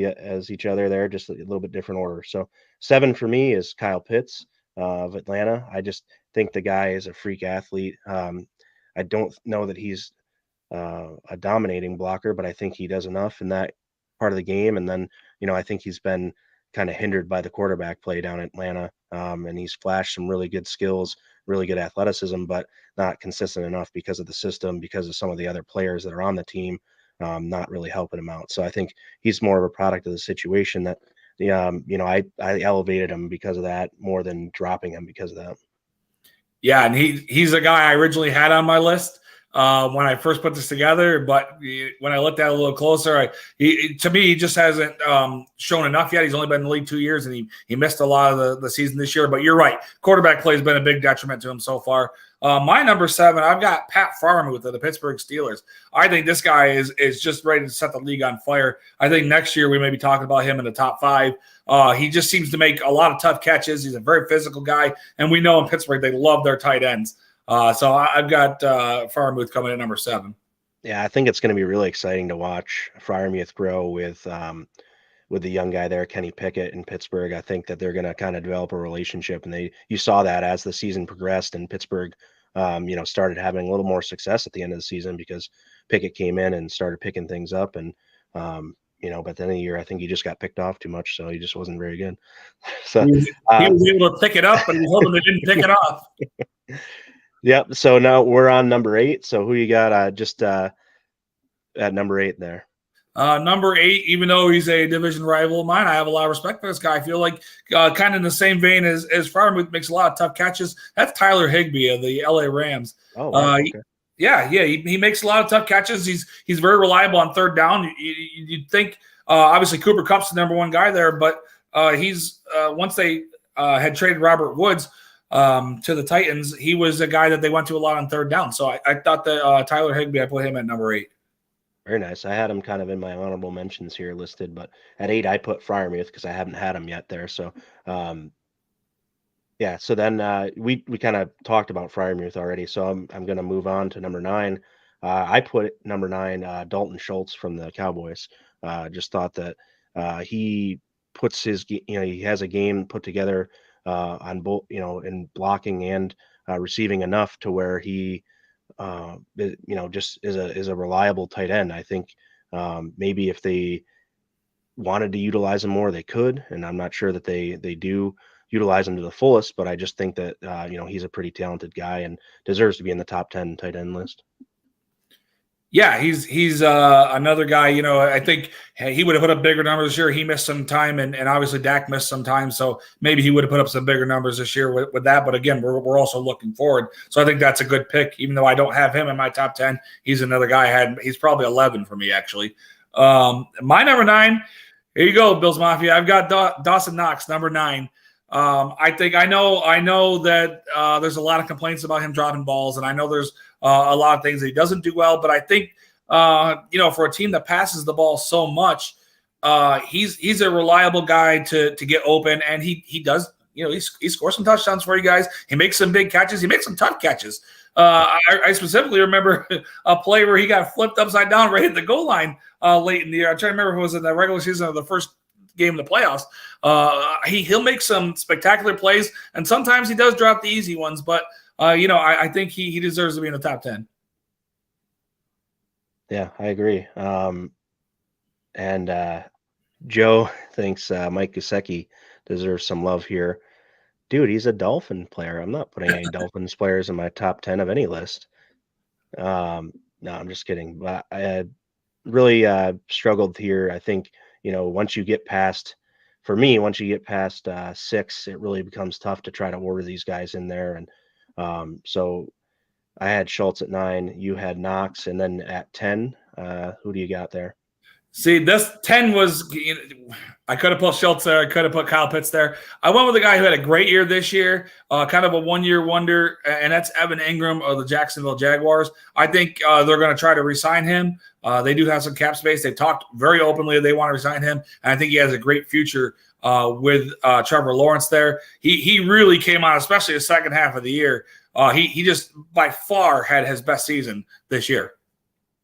each other there, just a little bit different order. So 7 for me is Kyle Pitts of Atlanta. I just think the guy is a freak athlete. I don't know that he's a dominating blocker, but I think he does enough in that part of the game. And then, I think he's been kind of hindered by the quarterback play down in Atlanta. And he's flashed some really good skills, really good athleticism, but not consistent enough because of the system, because of some of the other players that are on the team, not really helping him out. So I think he's more of a product of the situation that, I elevated him because of that more than dropping him because of that. Yeah, and he's a guy I originally had on my list when I first put this together, but when I looked at it a little closer, to me, he just hasn't shown enough yet. He's only been in the league 2 years, and he missed a lot of the season this year. But you're right, quarterback play has been a big detriment to him so far. My number 7, I've got Pat Freiermuth of the Pittsburgh Steelers. I think this guy is just ready to set the league on fire. I think next year we may be talking about him in the top 5. He just seems to make a lot of tough catches. He's a very physical guy, and we know in Pittsburgh they love their tight ends. So I've got Freiermuth coming in number 7. Yeah, I think it's going to be really exciting to watch Freiermuth grow with the young guy there, Kenny Pickett in Pittsburgh. I think that they're going to kind of develop a relationship, and you saw that as the season progressed, and Pittsburgh, started having a little more success at the end of the season because Pickett came in and started picking things up, and but at the end of the year, I think he just got picked off too much, so he just wasn't very good. So he was able to pick it up, but he was hoping they didn't pick it off. Yep. So now we're on number 8. So who you got at number 8 there? Number 8, even though he's a division rival of mine, I have a lot of respect for this guy. I feel like kind of in the same vein as Freiermuth, makes a lot of tough catches. That's Tyler Higbee of the LA Rams. Oh, wow. Okay. He makes a lot of tough catches. He's very reliable on third down. You'd think obviously Cooper Kupp's the number 1 guy there, but he's once they had traded Robert Woods to the Titans, he was a guy that they went to a lot on third down. So I thought that Tyler Higbee, I put him at number 8. Very nice. I had him kind of in my honorable mentions here listed, but at 8 I put Freiermuth because I haven't had him yet there. So yeah. So then we kind of talked about Freiermuth already. So I'm going to move on to number 9. I put number 9 Dalton Schultz from the Cowboys. Just thought that he puts he has a game put together on both, in blocking and receiving enough to where he, just is a reliable tight end. I think maybe if they wanted to utilize him more, they could, and I'm not sure that they do utilize him to the fullest, but I just think that, he's a pretty talented guy and deserves to be in the top 10 tight end list. Yeah, he's another guy. I think he would have put up bigger numbers this year. He missed some time, and obviously Dak missed some time, so maybe he would have put up some bigger numbers this year with that. But again, we're also looking forward. So I think that's a good pick, even though I don't have him in my top 10. He's another guy I had. He's probably 11 for me, actually. My number 9. Here you go, Bills Mafia. I've got Dawson Knox, number 9. I know that there's a lot of complaints about him dropping balls, and I know there's a lot of things that he doesn't do well. But I think for a team that passes the ball so much, he's a reliable guy to get open, and he does. He scores some touchdowns for you guys. He makes some big catches. He makes some tough catches. I specifically remember a play where he got flipped upside down right at the goal line late in the year. I'm trying to remember if it was in the regular season or the first game of the playoffs. He'll make some spectacular plays, and sometimes he does drop the easy ones. But I think he deserves to be in the top 10. Yeah, I agree. And Joe thinks Mike Gesicki deserves some love here. Dude, he's a Dolphin player. I'm not putting any Dolphins players in my top 10 of any list. No, I'm just kidding. But I really struggled here. I think, once you get past 6, it really becomes tough to try to order these guys in there. And so I had Schultz at 9, you had Knox, and then at 10, who do you got there? See, this 10 was I could have put Schultz there. I could have put Kyle Pitts there. I went with a guy who had a great year this year, kind of a one-year wonder, and that's Evan Ingram of the Jacksonville Jaguars. I think they're going to try to re-sign him. They do have some cap space. They talked very openly they want to re-sign him, and I think he has a great future with Trevor Lawrence there. He really came on, especially the second half of the year. He just by far had his best season this year.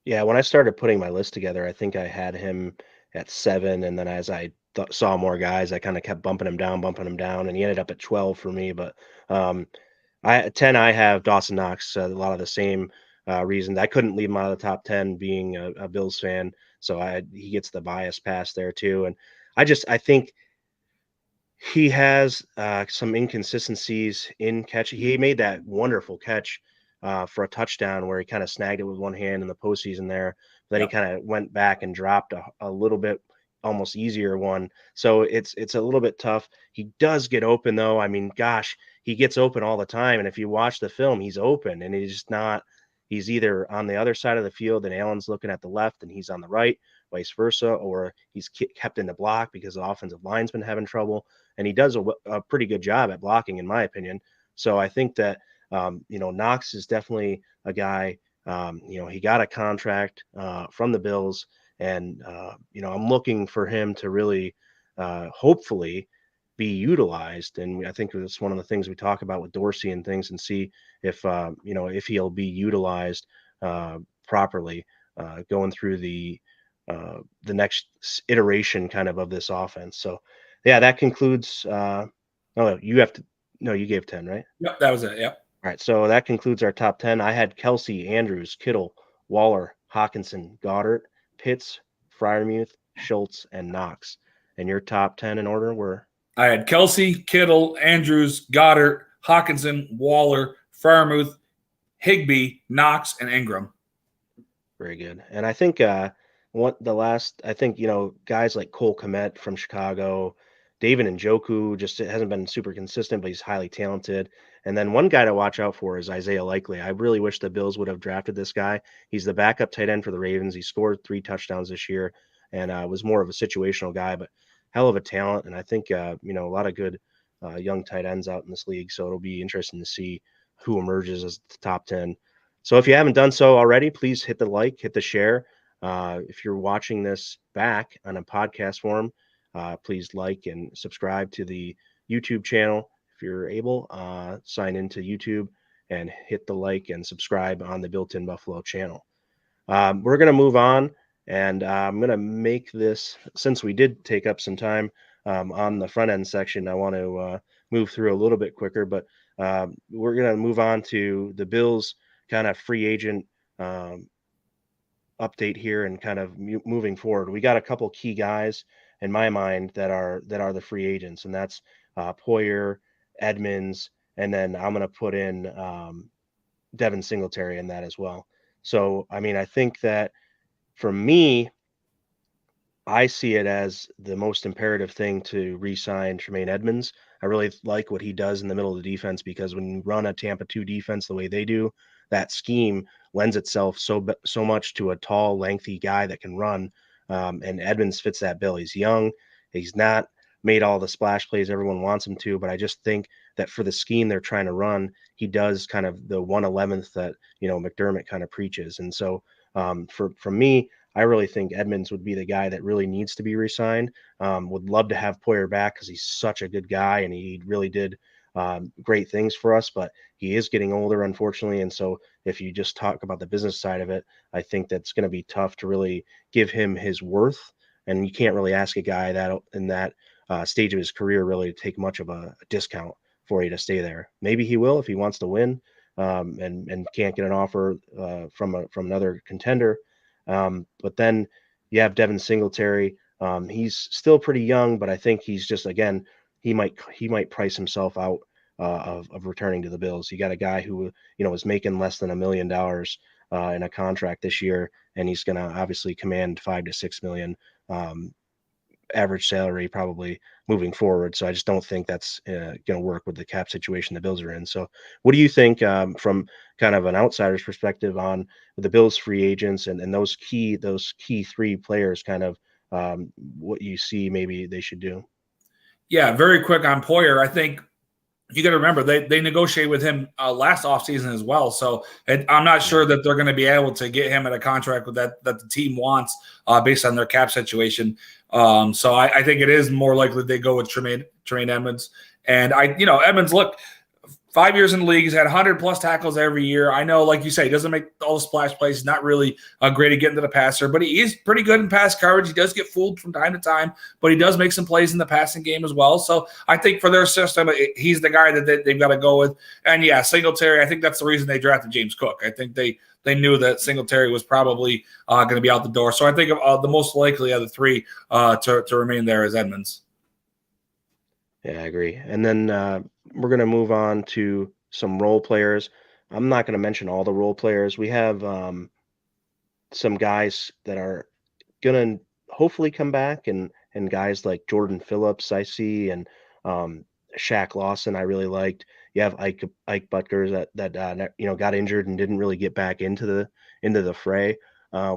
Yeah, when I started putting my list together, I think I had him at 7, and then as I saw more guys, I kind of kept bumping him down, and he ended up at 12 for me. But at 10, I have Dawson Knox. A lot of the same reasons. I couldn't leave him out of the top 10, being a Bills fan, so he gets the bias pass there too. And I think he has some inconsistencies in catch. He made that wonderful catch for a touchdown where he kind of snagged it with one hand in the postseason there. Then he kind of went back and dropped a little bit almost easier one. So it's a little bit tough. He does get open though. I mean, gosh, he gets open all the time. And if you watch the film, he's open and he's either on the other side of the field and Allen's looking at the left and he's on the right, vice versa, or he's kept in the block because the offensive line's been having trouble. And he does a pretty good job at blocking, in my opinion. So I think that Knox is definitely a guy. He got a contract from the Bills, and I'm looking for him to really, hopefully, be utilized. And I think it's one of the things we talk about with Dorsey and things, and see if if he'll be utilized properly going through the next iteration kind of this offense. So, yeah, that concludes. You gave 10, right? Yep, that was it. Yep. All right, so that concludes our top 10. I had Kelsey, Andrews, Kittle, Waller, Hawkinson, Goddard, Pitts, Freiermuth, Schultz, and Knox. And your top 10 in order were? I had Kelsey, Kittle, Andrews, Goddard, Hawkinson, Waller, Freiermuth, Higbee, Knox, and Ingram. Very good. And I think guys like Cole Kmet from Chicago, David Njoku just hasn't been super consistent, but he's highly talented. And then one guy to watch out for is Isaiah Likely. I really wish the Bills would have drafted this guy. He's the backup tight end for the Ravens. He scored 3 touchdowns this year and was more of a situational guy, but hell of a talent. And I think, a lot of good young tight ends out in this league. So it'll be interesting to see who emerges as the top 10. So if you haven't done so already, please hit the like, hit the share. If you're watching this back on a podcast form, please like and subscribe to the YouTube channel. If you're able, sign into YouTube and hit the like and subscribe on the Built-in Buffalo channel. We're going to move on, and I'm going to make this, since we did take up some time on the front end section, I want to move through a little bit quicker, but we're going to move on to the Bills kind of free agent update here and kind of moving forward. We got a couple key guys in my mind that are the free agents, and that's Poyer, Edmonds, and then I'm going to put in Devin Singletary in that as well. So, I mean, I think that for me, I see it as the most imperative thing to re-sign Tremaine Edmunds. I really like what he does in the middle of the defense because when you run a Tampa 2 defense the way they do, that scheme lends itself so much to a tall, lengthy guy that can run. And Edmunds fits that bill. He's young. He's not made all the splash plays everyone wants him to, but I just think that for the scheme they're trying to run, he does kind of the 1/11th that McDermott kind of preaches. And so for me, I really think Edmunds would be the guy that really needs to be re-signed. Would love to have Poyer back because he's such a good guy and he really did great things for us, but he is getting older, unfortunately. And so if you just talk about the business side of it, I think that's going to be tough to really give him his worth. And you can't really ask a guy that in that stage of his career really to take much of a discount for you to stay there. Maybe he will if he wants to win and can't get an offer from another contender. But then you have Devin Singletary. He's still pretty young, but I think he's just again he might price himself out of returning to the Bills. You got a guy who is making less than $1 million in a contract this year, and he's going to obviously command 5 to 6 million average salary probably moving forward. So I just don't think that's going to work with the cap situation the Bills are in. So what do you think from kind of an outsider's perspective on the Bills free agents and those key three players, kind of what you see maybe they should do? Yeah, very quick on Poyer. I think you got to remember they negotiated with him last offseason as well. So I'm not sure that they're going to be able to get him at a contract with that the team wants based on their cap situation. So I think it is more likely they go with Tremaine Edmunds. And Edmunds, look, 5 years in the league, he's had 100+ tackles every year. I know, like you say, he doesn't make all the splash plays. He's not really great at getting to the passer, but he is pretty good in pass coverage. He does get fooled from time to time, but he does make some plays in the passing game as well. So I think for their system, he's the guy that they've got to go with. And, yeah, Singletary, I think that's the reason they drafted James Cook. I think they knew that Singletary was probably going to be out the door. So I think the most likely of the three to remain there is Edmunds. Yeah, I agree. And then we're going to move on to some role players. I'm not going to mention all the role players. We have some guys that are going to hopefully come back, and guys like Jordan Phillips, I see, and Shaq Lawson, I really liked. You have Ike Butker that got injured and didn't really get back into the fray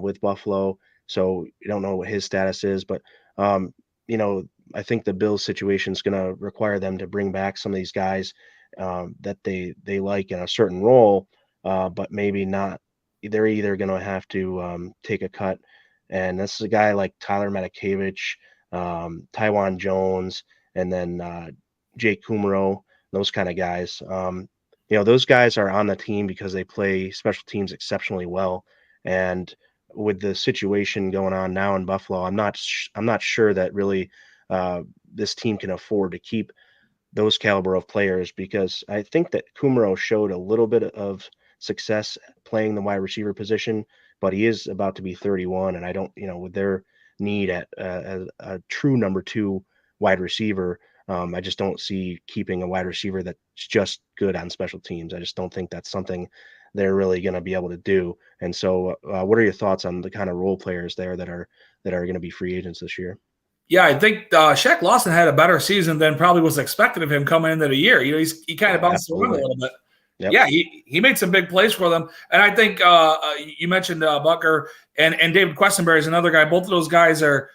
with Buffalo. So you don't know what his status is, but I think the Bills situation is going to require them to bring back some of these guys that they like in a certain role, but maybe not. They're either going to have to take a cut, and this is a guy like Tyler Matakevich, Tywan Jones, and then Jake Kumaro, those kind of guys. Those guys are on the team because they play special teams exceptionally well, and with the situation going on now in Buffalo, I'm not sure that really this team can afford to keep those caliber of players, because I think that Kumaro showed a little bit of success playing the wide receiver position, but he is about to be 31, and I don't, with their need at a true number 2 wide receiver, I just don't see keeping a wide receiver that's just good on special teams. I just don't think that's something they're really going to be able to do. And so, what are your thoughts on the kind of role players there that are going to be free agents this year? Yeah, I think Shaq Lawson had a better season than probably was expected of him coming into the year. He kind of bounced around a little bit. Yep. Yeah, he made some big plays for them. And I think you mentioned Butker and David Questenberry is another guy. Both of those guys are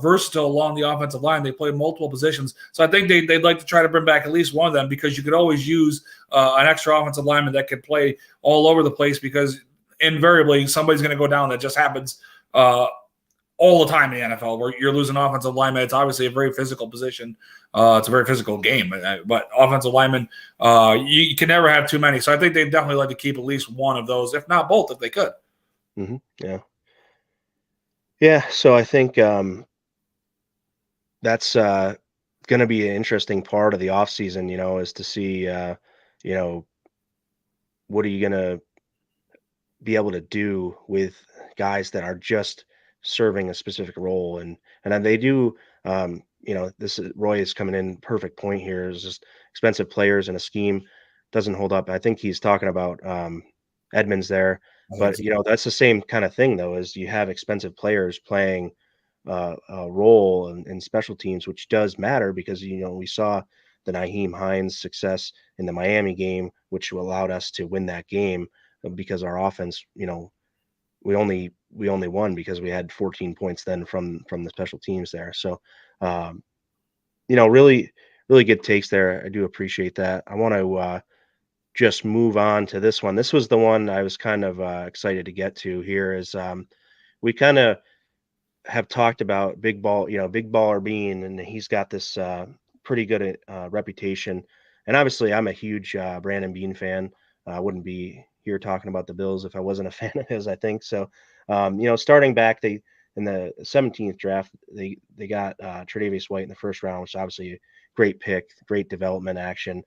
versatile along the offensive line. They play multiple positions. So I think they'd like to try to bring back at least one of them, because you could always use an extra offensive lineman that could play all over the place, because invariably somebody's going to go down. That just happens all the time in the NFL, where you're losing offensive linemen. It's obviously a very physical position. It's a very physical game, but offensive linemen, you can never have too many. So I think they'd definitely like to keep at least one of those, if not both, if they could. Mm-hmm. Yeah. Yeah. So I think that's going to be an interesting part of the offseason, is to see, what are you going to be able to do with guys that are just serving a specific role, and then they do this is, Roy is coming in perfect point here, is just expensive players and a scheme doesn't hold up. I think he's talking about Edmunds there. But that's the same kind of thing though, is you have expensive players playing a role in special teams, which does matter because we saw the Nyheim Hines success in the Miami game, which allowed us to win that game because our offense, we only won because we had 14 points then from the special teams there. So, um, really really good takes there. I do appreciate that. I want to just move on to this one. This was the one I was kind of excited to get to here. Is we kind of have talked about big baller Beane, and he's got this pretty good reputation. And obviously, I'm a huge Brandon Beane fan. I wouldn't be here talking about the Bills if I wasn't a fan of his. I think so. Starting back, they in the 17th draft, they got Tre'Davious White in the first round, which is obviously a great pick, great development action.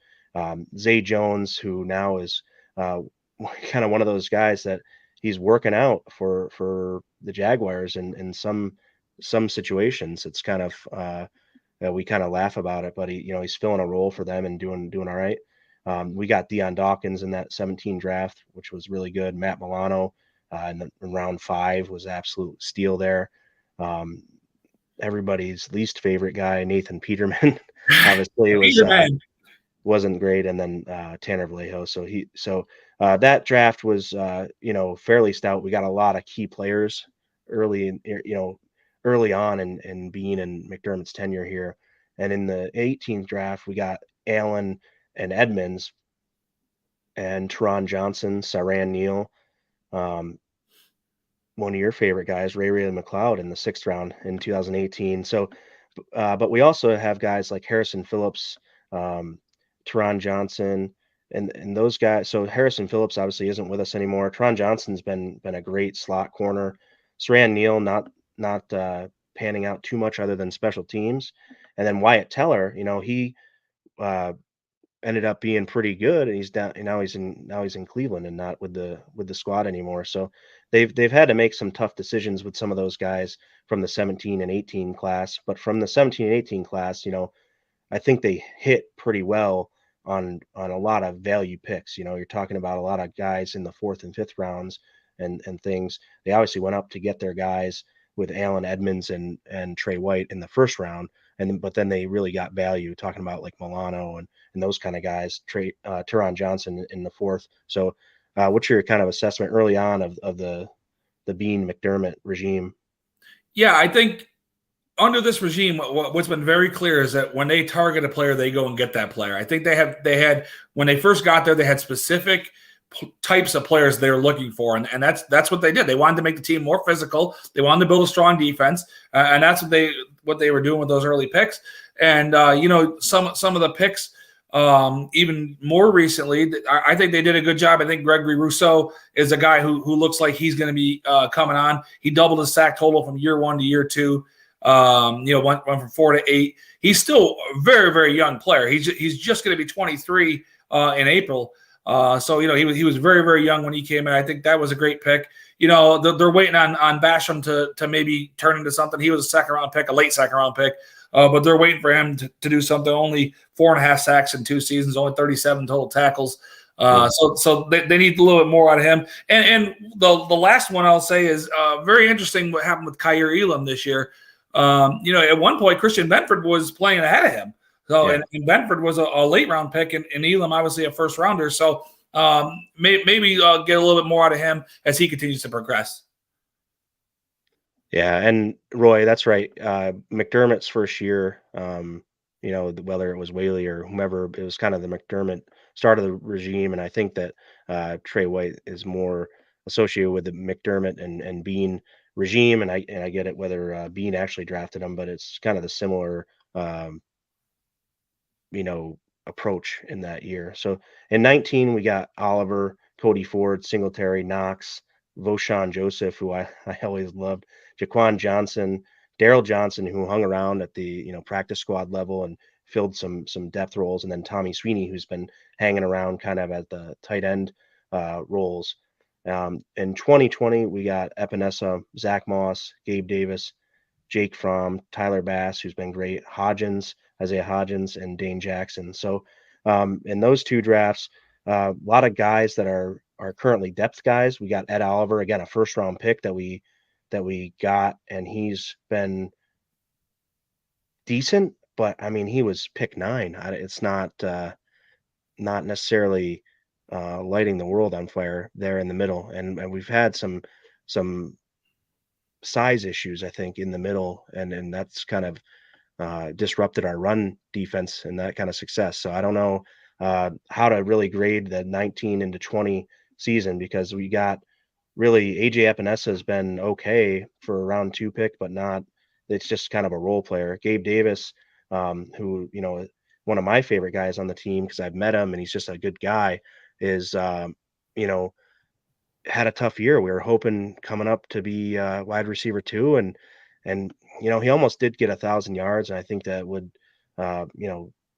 Zay Jones, who now is kind of one of those guys that he's working out for the Jaguars in some situations. It's kind of we kind of laugh about it, but he's filling a role for them and doing all right. We got Deion Dawkins in that 17 draft, which was really good. Matt Milano in round 5 was absolute steal there. Everybody's least favorite guy, Nathan Peterman, obviously wasn't great, and then Tanner Vallejo. So that draft was fairly stout. We got a lot of key players early on in Beane and McDermott's tenure here. And in the 18th draft, we got Allen and Edmonds and Teron Johnson, Saran Neal. One of your favorite guys, Ray McLeod, in the 6th round in 2018. So, but we also have guys like Harrison Phillips, Teron Johnson, and those guys. So Harrison Phillips obviously isn't with us anymore. Teron Johnson's been a great slot corner. Saran Neal not panning out too much other than special teams. And then Wyatt Teller, he ended up being pretty good, and he's down. And now he's in Cleveland and not with the squad anymore. So they've had to make some tough decisions with some of those guys from the 17 and 18 class. But from the 17 and 18 class, I think they hit pretty well on a lot of value picks. You're talking about a lot of guys in the 4th and 5th rounds and things. They obviously went up to get their guys with Allen Edmonds and Trey White in the 1st round. But then they really got value, talking about like Milano and those kind of guys, Teron Johnson in the 4th. So what's your kind of assessment early on of the Beane McDermott regime? Yeah, I think under this regime, what's been very clear is that when they target a player, they go and get that player. I think they had when they first got there, they had specific types of players they were looking for, and that's what they did. They wanted to make the team more physical. They wanted to build a strong defense, and that's what they were doing with those early picks. And some of the picks, even more recently, I think they did a good job. I think Gregory Rousseau is a guy who looks like he's going to be coming on. He doubled his sack total from year 1 to year 2. Went from 4 to 8. He's still a very, very young player. He's just going to be 23 in April. So he was very, very young when he came in. I think that was a great pick. They're waiting on Basham to maybe turn into something. He was a 2nd round pick, a late 2nd round pick, but they're waiting for him to do something. Only 4.5 sacks in 2 seasons, only 37 total tackles. So they need a little bit more out of him. And the last one I'll say is very interesting. What happened with Kaiir Elam this year? At one point Christian Benford was playing ahead of him. So, yeah. and Benford was a late round pick, and Elam obviously a 1st rounder. So maybe get a little bit more out of him as he continues to progress. Yeah, and Roy, that's right. McDermott's first year, whether it was Whaley or whomever, it was kind of the McDermott start of the regime, and I think that Trey White is more associated with the McDermott and Beane regime, and I get it whether Beane actually drafted him, but it's kind of the similar approach in that year. So in 19, we got Oliver, Cody Ford, Singletary, Knox, Voshan Joseph, who I always loved, Jaquan Johnson, Daryl Johnson, who hung around at the practice squad level and filled some depth roles, and then Tommy Sweeney, who's been hanging around kind of at the tight end roles. In 2020, we got Epinesa, Zach Moss, Gabe Davis, Jake Fromm, Tyler Bass, who's been great, Isaiah Hodgins, and Dane Jackson. So in those 2 drafts, a lot of guys that are are currently depth guys. We got Ed Oliver, again, a first round pick that we got, and he's been decent, but I mean, he was pick 9. It's not necessarily lighting the world on fire there in the middle, and we've had some size issues, I think, in the middle, and that's kind of disrupted our run defense and that kind of success. So I don't know how to really grade the 19 into 20 season, because we got really AJ Epinesa has been okay for a round 2 pick, but not. It's just kind of a role player. Gabe Davis, who one of my favorite guys on the team because I've met him and he's just a good guy, is you know had a tough year. We were hoping coming up to be wide receiver 2, and he almost did get 1,000 yards, and I think that would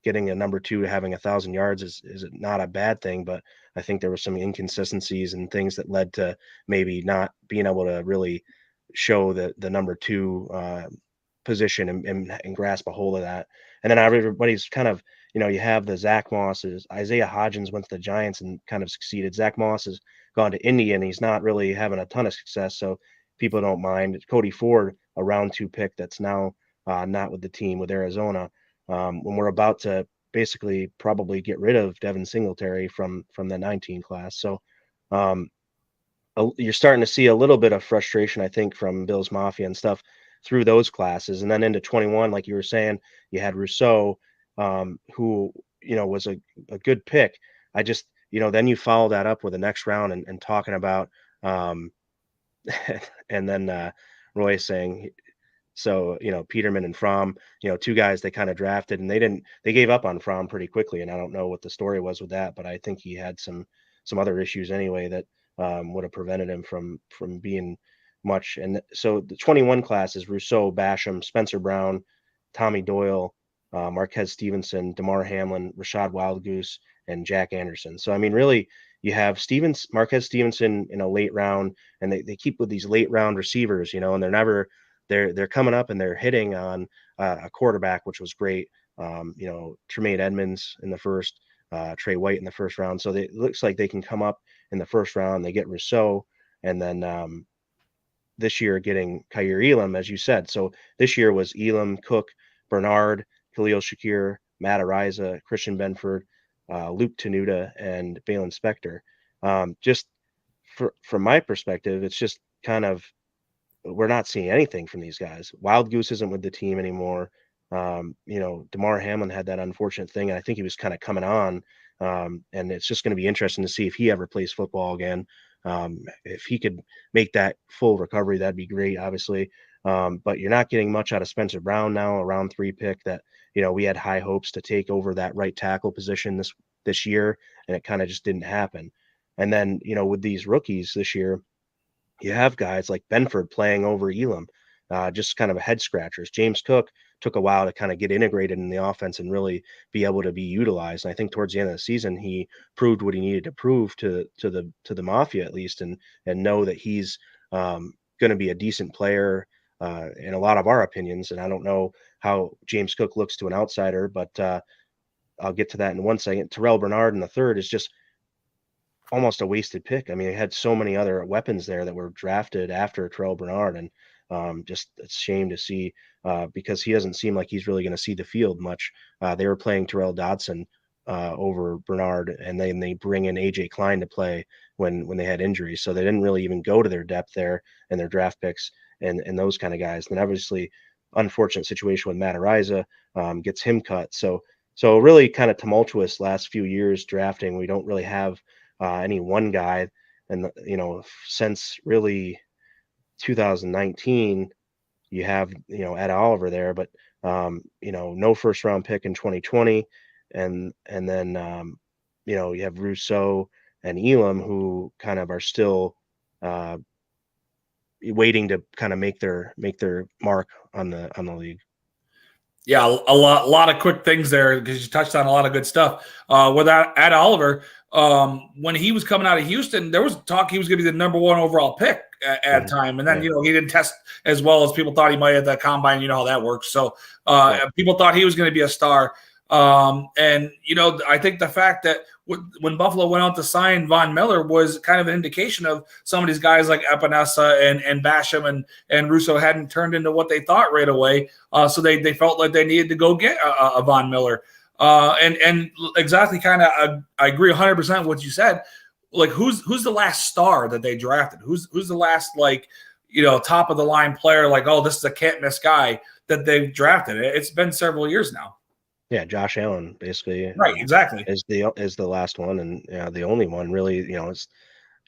getting a number 2 to having 1,000 yards is not a bad thing, but I think there were some inconsistencies and things that led to maybe not being able to really show the number 2 position and grasp a hold of that. And then everybody's kind of, you have the Zach Mosses. Isaiah Hodgins went to the Giants and kind of succeeded. Zach Moss has gone to Indy and he's not really having a ton of success, so people don't mind. Cody Ford, a round 2 pick that's now not with the team with Arizona, when we're about to basically probably get rid of Devin Singletary from the 19 class. So you're starting to see a little bit of frustration, I think, from Bills Mafia and stuff through those classes. And then into 21, like you were saying, you had Rousseau, who, was a good pick. I just, then you follow that up with the next round and talking about, and then Roy saying, so, Peterman and Fromm, 2 guys they kind of drafted, and they gave up on Fromm pretty quickly. And I don't know what the story was with that, but I think he had some other issues anyway that would have prevented him from being much. And so the 21 class is Rousseau, Basham, Spencer Brown, Tommy Doyle, Marquez Stevenson, DeMar Hamlin, Rashad Wildgoose, and Jack Anderson. So, I mean, really, you have Marquez Stevenson in a late round, and they keep with these late round receivers, and they're coming up and they're hitting on a quarterback, which was great. Tremaine Edmonds in the first, Trey White in the first round. So it looks like they can come up in the first round. They get Rousseau, and then this year getting Kaiir Elam, as you said. So this year was Elam, Cook, Bernard, Khalil Shakir, Matt Ariza, Christian Benford, Luke Tenuta, and Balin Spector. Just from my perspective, it's just kind of, we're not seeing anything from these guys. Wild Goose isn't with the team anymore. DeMar Hamlin had that unfortunate thing, and I think he was kind of coming on. And it's just going to be interesting to see if he ever plays football again. If he could make that full recovery, that'd be great, obviously. But you're not getting much out of Spencer Brown now, a round 3 pick that, we had high hopes to take over that right tackle position this year, and it kind of just didn't happen. And then, with these rookies this year, you have guys like Benford playing over Elam, just kind of a head scratchers. James Cook took a while to kind of get integrated in the offense and really be able to be utilized. And I think towards the end of the season, he proved what he needed to prove to the Mafia, at least, and know that he's going to be a decent player in a lot of our opinions. And I don't know how James Cook looks to an outsider, but I'll get to that in one second. Terrell Bernard in the third is just almost a wasted pick. I mean, he had so many other weapons there that were drafted after Terrell Bernard, and just it's a shame to see because he doesn't seem like he's really going to see the field much. They were playing Terrell Dodson over Bernard, and then they bring in AJ Klein to play when they had injuries, so they didn't really even go to their depth there and their draft picks and those kind of guys. And obviously, unfortunate situation with Matt Ariza gets him cut. So really kind of tumultuous last few years drafting. We don't really have any one guy, and since really 2019 you have Ed Oliver there, but no first round pick in 2020, and then you have Rousseau and Elam, who kind of are still waiting to kind of make their mark on the league. Yeah, a lot of quick things there because you touched on a lot of good stuff. With Ed Oliver, when he was coming out of Houston, there was talk he was going to be the number 1 overall pick at the time. And then, he didn't test as well as people thought he might at the combine. You know how that works. So people thought he was going to be a star. And, I think the fact that when Buffalo went out to sign Von Miller was kind of an indication of some of these guys like Epinesa and Basham and Russo hadn't turned into what they thought right away. So they felt like they needed to go get a Von Miller. And exactly I agree 100% with what you said. Like who's the last star that they drafted? Who's the last top of the line player? Like, oh, this is a can't miss guy that they've drafted. It's been several years now. Yeah, Josh Allen basically, right? Exactly, is the last one, and the only one really, is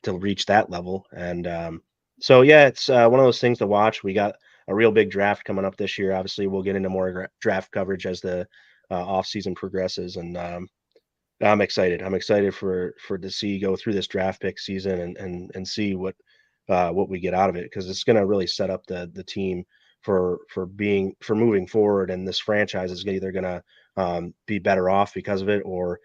to reach that level. And so yeah, it's one of those things to watch. We got a real big draft coming up this year. Obviously, we'll get into more draft coverage as the off season progresses, and I'm excited. I'm excited for to see go through this draft pick season and see what we get out of it, because it's going to really set up the team for moving forward. And this franchise is either going to be better off because of it, or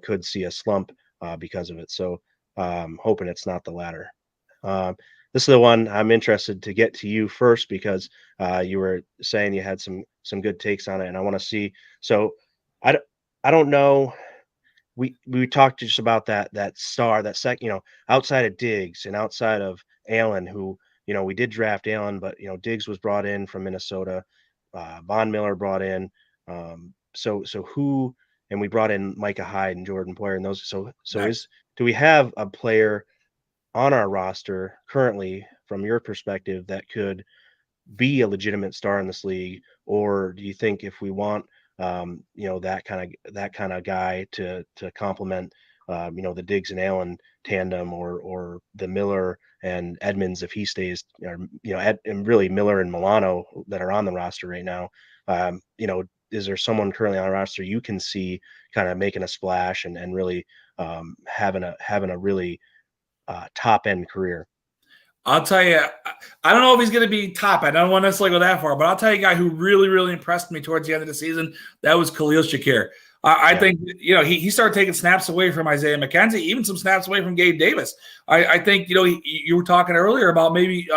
could see a slump because of it. So hoping it's not the latter. This is the one I'm interested to get to you first, because you were saying you had some good takes on it, and I want to see. So I don't know. We talked just about that star, that outside of Diggs and outside of Allen, who we did draft Allen, but Diggs was brought in from Minnesota, Von Miller brought in, so who, and we brought in Micah Hyde and Jordan Poyer, and those. So do we have a player on our roster currently, from your perspective, that could be a legitimate star in this league? Or do you think if we want that kind of guy to complement the Diggs and Allen tandem, or the Miller and Edmonds if he stays, or and really Miller and Milano that are on the roster right now, is there someone currently on the roster you can see kind of making a splash and really having a really top end career? I'll tell you, I don't know if he's going to be top. I don't want to necessarily go that far, but I'll tell you a guy who really, really impressed me towards the end of the season. That was Khalil Shakir. I think, he started taking snaps away from Isaiah McKenzie, even some snaps away from Gabe Davis. I think, you were talking earlier about maybe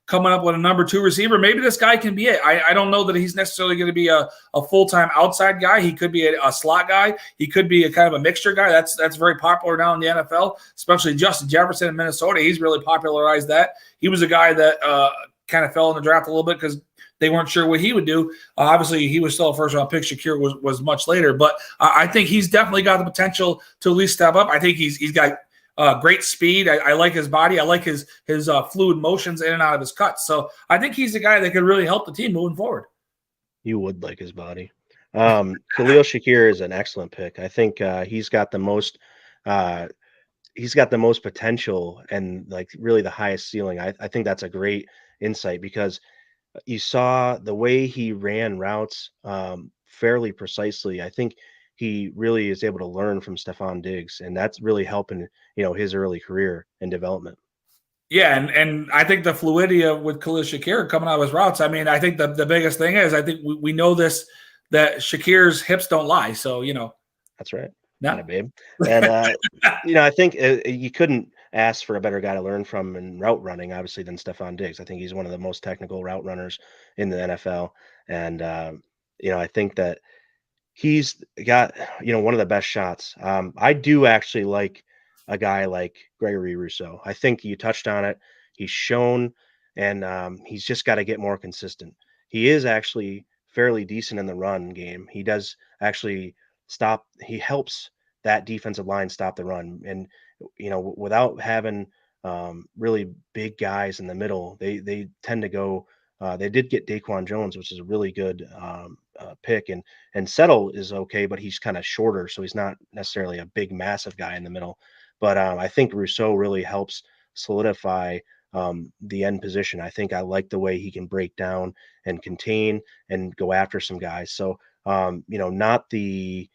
coming up with a number 2 receiver. Maybe this guy can be it. I don't know that he's necessarily going to be a full-time outside guy. He could be a slot guy. He could be a kind of a mixture guy. That's very popular now in the NFL, especially Justin Jefferson in Minnesota. He's really popularized that. He was a guy that kind of fell in the draft a little bit because they weren't sure what he would do. Obviously, he was still a first-round pick. Shakir was much later. But I think he's definitely got the potential to at least step up. I think he's got great speed. I like his body. I like his fluid motions in and out of his cuts. So I think he's the guy that could really help the team moving forward. You would like his body. Khalil Shakir is an excellent pick. I think he's got the most potential and like really the highest ceiling. I think that's a great insight, because you saw the way he ran routes fairly precisely. I think he really is able to learn from Stephon Diggs, and that's really helping, his early career and development. Yeah, and I think the fluidity with Khalil Shakir coming out of his routes, I mean, I think the biggest thing is, I think we know this, that Shakir's hips don't lie. So, That's right. No. Not babe. And, I think you couldn't ask for a better guy to learn from in route running, obviously, than Stephon Diggs. I think he's one of the most technical route runners in the NFL. And, I think that he's got, one of the best shots. I do actually like a guy like Gregory Rousseau. I think you touched on it. He's shown, and he's just got to get more consistent. He is actually fairly decent in the run game. He does actually he helps that defensive line stop the run. And, without having really big guys in the middle, they tend to go, they did get Daquan Jones, which is a really good pick, and Settle is okay, but he's kind of shorter, so he's not necessarily a big, massive guy in the middle. But I think Rousseau really helps solidify the end position. I think I like the way he can break down and contain and go after some guys. So, not the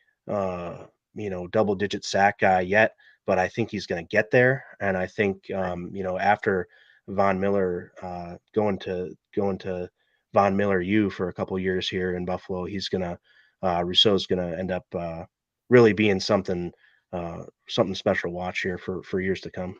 double-digit sack guy yet, but I think he's going to get there. And I think after Von Miller going to Von Miller U for a couple of years here in Buffalo, Rousseau's gonna end up really being something special to watch here for years to come.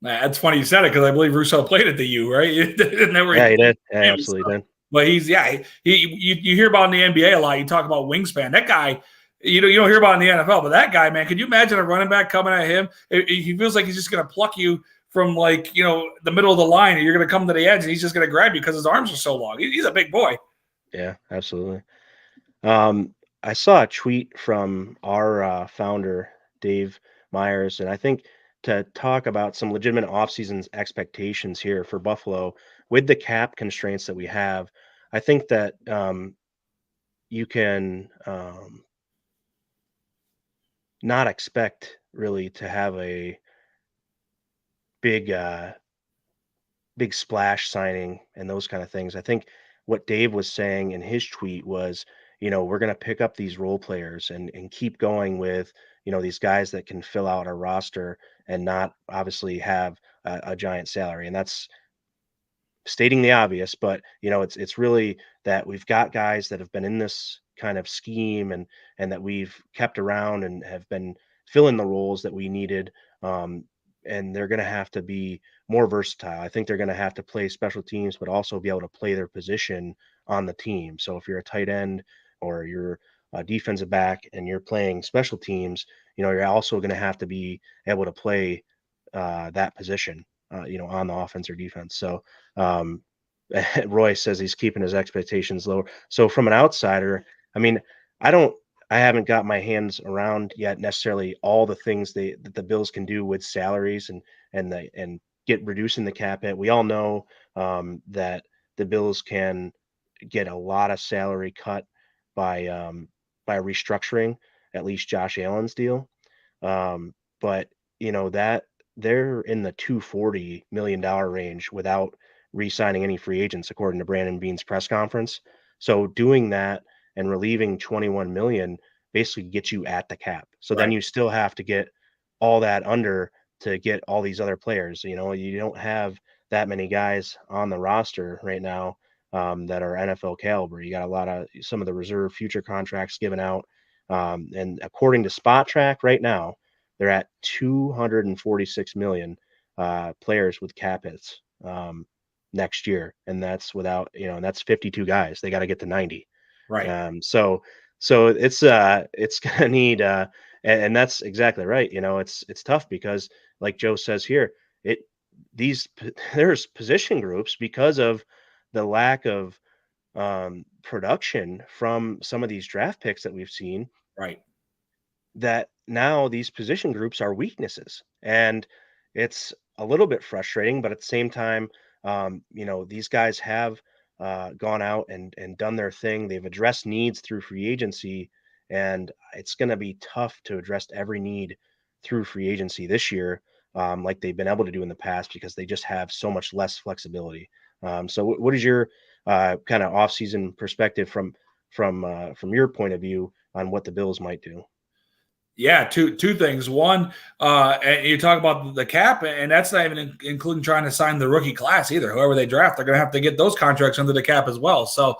That's funny you said it, because I believe Rousseau played at the U, right? Yeah, he did. Yeah, absolutely did. But you hear about in the NBA a lot. You talk about wingspan. That guy, you don't hear about in the NFL, but that guy, man, could you imagine a running back coming at him? He feels like he's just going to pluck you from the middle of the line, and you're going to come to the edge, and he's just going to grab you because his arms are so long. He's a big boy. Yeah, absolutely. I saw a tweet from our founder, Dave Myers, and I think to talk about some legitimate offseason expectations here for Buffalo with the cap constraints that we have, I think that you can not expect really to have a big big splash signing and those kind of things. I think what Dave was saying in his tweet was, we're going to pick up these role players and keep going with, these guys that can fill out our roster and not obviously have a giant salary. And that's stating the obvious, but it's really that we've got guys that have been in this kind of scheme and that we've kept around and have been filling the roles that we needed. And they're going to have to be more versatile. I think they're going to have to play special teams, but also be able to play their position on the team. So if you're a tight end or you're a defensive back and you're playing special teams, you're also going to have to be able to play that position, on the offense or defense. So Roy says he's keeping his expectations lower. So from an outsider, I mean, I haven't got my hands around yet necessarily all the things that the Bills can do with salaries and get reducing the cap hit. We all know that the Bills can get a lot of salary cut by restructuring at least Josh Allen's deal. But that they're in the $240 million range without re-signing any free agents, according to Brandon Beane's press conference. So doing that and relieving 21 million basically gets you at the cap. So then you still have to get all that under to get all these other players. You don't have that many guys on the roster right now that are NFL caliber. You got some of the reserve future contracts given out. And according to Spot Track right now, they're at 246 million players with cap hits next year. And that's without, and that's 52 guys. They got to get to 90. Right. So it's gonna need and that's exactly right. It's tough because like Joe says here, there's position groups because of the lack of production from some of these draft picks that we've seen. Right. That now these position groups are weaknesses, and it's a little bit frustrating, but at the same time, these guys have gone out and done their thing. They've addressed needs through free agency, and it's going to be tough to address every need through free agency this year, like they've been able to do in the past, because they just have so much less flexibility. So what is your kind of offseason perspective from your point of view on what the Bills might do? Yeah, two things. One, and you talk about the cap, and that's not even including trying to sign the rookie class either. Whoever they draft, they're going to have to get those contracts under the cap as well. So,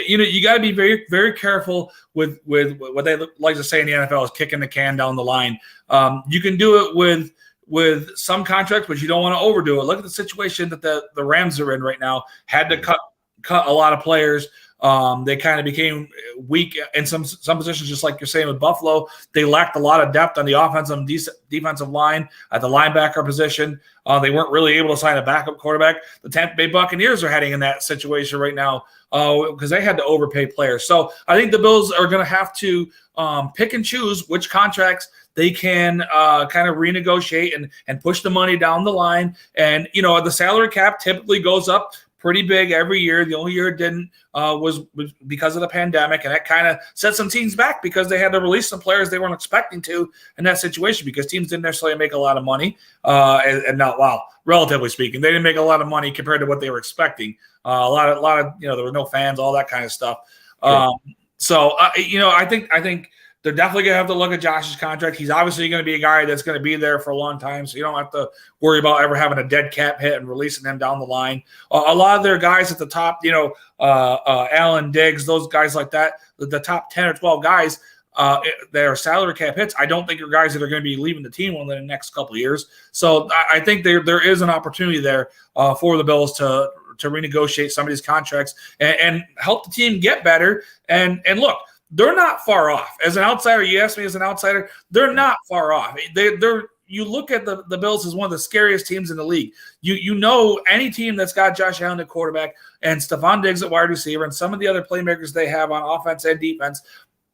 you got to be very, very careful with what they like to say in the NFL is kicking the can down the line. You can do it with some contracts, but you don't want to overdo it. Look at the situation that the Rams are in right now. Had to cut a lot of players. They kind of became weak in some positions, just like you're saying with Buffalo. They lacked a lot of depth on the offensive and defensive line at the linebacker position. They weren't really able to sign a backup quarterback. The Tampa Bay Buccaneers are heading in that situation right now because they had to overpay players. So I think the Bills are going to have to pick and choose which contracts they can kind of renegotiate and push the money down the line. And, the salary cap typically goes up pretty big every year. The only year it didn't was because of the pandemic, and that kind of set some teams back because they had to release some players they weren't expecting to in that situation because teams didn't necessarily make a lot of money. Relatively speaking, they didn't make a lot of money compared to what they were expecting. A lot of there were no fans, all that kind of stuff. Sure. I think they're definitely going to have to look at Josh's contract. He's obviously going to be a guy that's going to be there for a long time, so you don't have to worry about ever having a dead cap hit and releasing them down the line. A lot of their guys at the top, Allen, Diggs, those guys like that, the top 10 or 12 guys, their salary cap hits, I don't think are guys that are going to be leaving the team within the next couple of years. So I think there is an opportunity there for the Bills to renegotiate some of these contracts and help the team get better. And look, they're not far off. As an outsider, you ask me as an outsider, they're not far off. They're you look at the Bills as one of the scariest teams in the league. You know any team that's got Josh Allen at quarterback and Stephon Diggs at wide receiver and some of the other playmakers they have on offense and defense,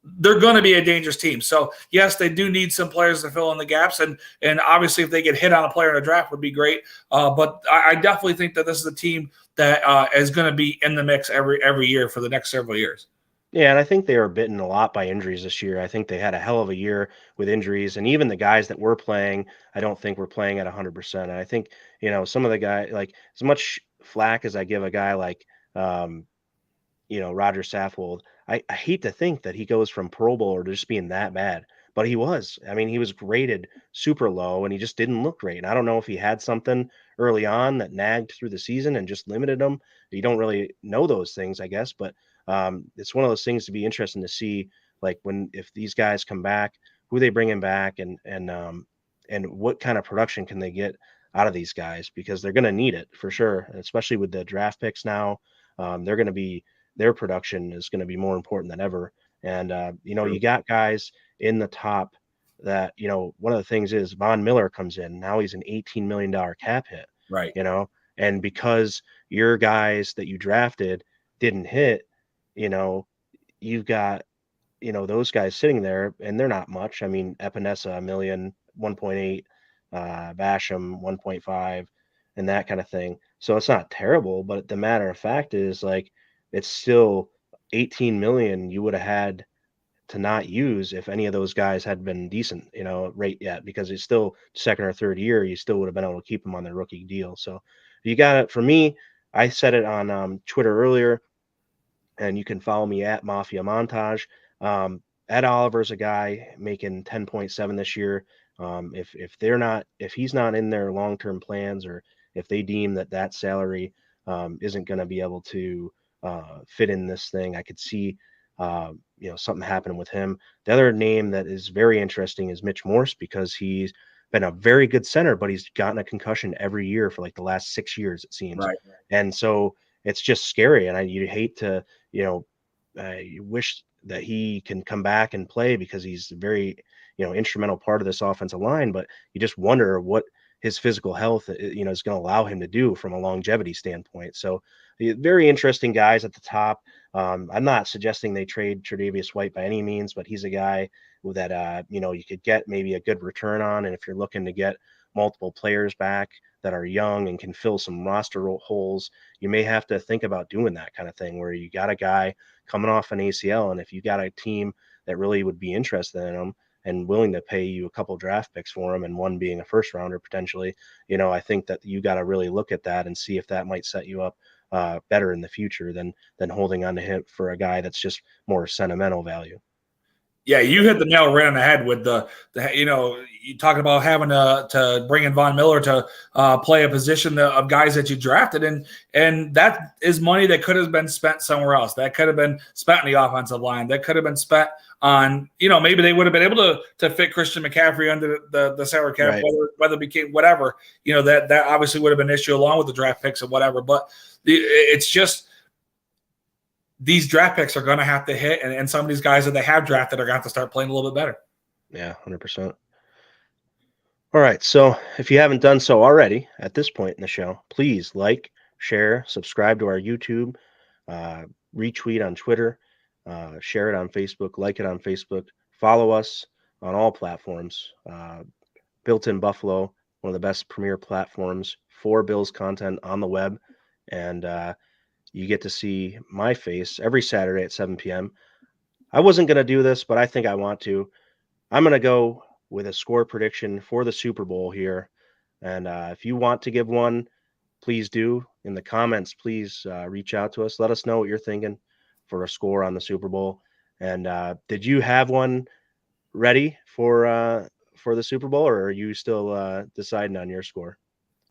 they're going to be a dangerous team. So, yes, they do need some players to fill in the gaps. And obviously, if they get hit on a player in a draft, would be great. But I definitely think that this is a team that is going to be in the mix every year for the next several years. Yeah, and I think they were bitten a lot by injuries this year. I think they had a hell of a year with injuries, and even the guys that were playing, I don't think were playing at 100%. And I think, some of the guys, like as much flack as I give a guy like, Roger Saffold, I hate to think that he goes from Pro Bowler to just being that bad, but he was. I mean, he was rated super low and he just didn't look great. And I don't know if he had something early on that nagged through the season and just limited him. You don't really know those things, I guess, but it's one of those things to be interesting to see, like if these guys come back, who they bring in back, and what kind of production can they get out of these guys, because they're going to need it for sure, especially with the draft picks now. They're going to be their production is going to be more important than ever. And, you got guys in the top that, one of the things is Von Miller comes in. Now he's an $18 million cap hit, right? And because your guys that you drafted didn't hit, you've got, those guys sitting there and they're not much. I mean, Epinesa, $1 million, 1.8, Basham, 1.5, and that kind of thing. So it's not terrible, but the matter of fact is, like, it's still 18 million you would have had to not use if any of those guys had been decent, right yet, because it's still second or third year, you still would have been able to keep them on their rookie deal. So you got it. For me, I said it on Twitter earlier, and you can follow me at Mafia Montage. Ed Oliver's a guy making 10.7 this year. If he's not in their long-term plans, or if they deem that salary isn't going to be able to fit in this thing, I could see something happening with him. The other name that is very interesting is Mitch Morse, because he's been a very good center, but he's gotten a concussion every year for like the last 6 years, it seems. Right. And so it's just scary. And you hate to, you wish that he can come back and play, because he's a very, instrumental part of this offensive line, but you just wonder what his physical health, is going to allow him to do from a longevity standpoint. So very interesting guys at the top. I'm not suggesting they trade Tre'Davious White by any means, but he's a guy that, you could get maybe a good return on. And if you're looking to get multiple players back that are young and can fill some roster holes, you may have to think about doing that kind of thing, where you got a guy coming off an ACL. And if you got a team that really would be interested in him and willing to pay you a couple draft picks for him, and one being a first rounder potentially, I think that you got to really look at that and see if that might set you up better in the future than holding on to him for a guy that's just more sentimental value. Yeah, you hit the nail right on the head with the you talking about having to bring in Von Miller to play a position of guys that you drafted, and that is money that could have been spent somewhere else. That could have been spent on the offensive line. That could have been spent on, maybe they would have been able to fit Christian McCaffrey under the salary cap, right, whether it became whatever, that obviously would have been an issue along with the draft picks and whatever. But it's just, these draft picks are going to have to hit, and some of these guys that they have drafted are going to have to start playing a little bit better. Yeah, 100%. All right, so if you haven't done so already at this point in the show, please like, share, subscribe to our YouTube, retweet on Twitter, share it on Facebook, like it on Facebook, follow us on all platforms. Built-in Buffalo, one of the best premier platforms for Bills content on the web, and you get to see my face every Saturday at 7 p.m. I wasn't going to do this, but I think I want to. I'm going to go with a score prediction for the Super Bowl here. And if you want to give one, please do. In the comments, please reach out to us. Let us know what you're thinking for a score on the Super Bowl. And did you have one ready for the Super Bowl, or are you still deciding on your score?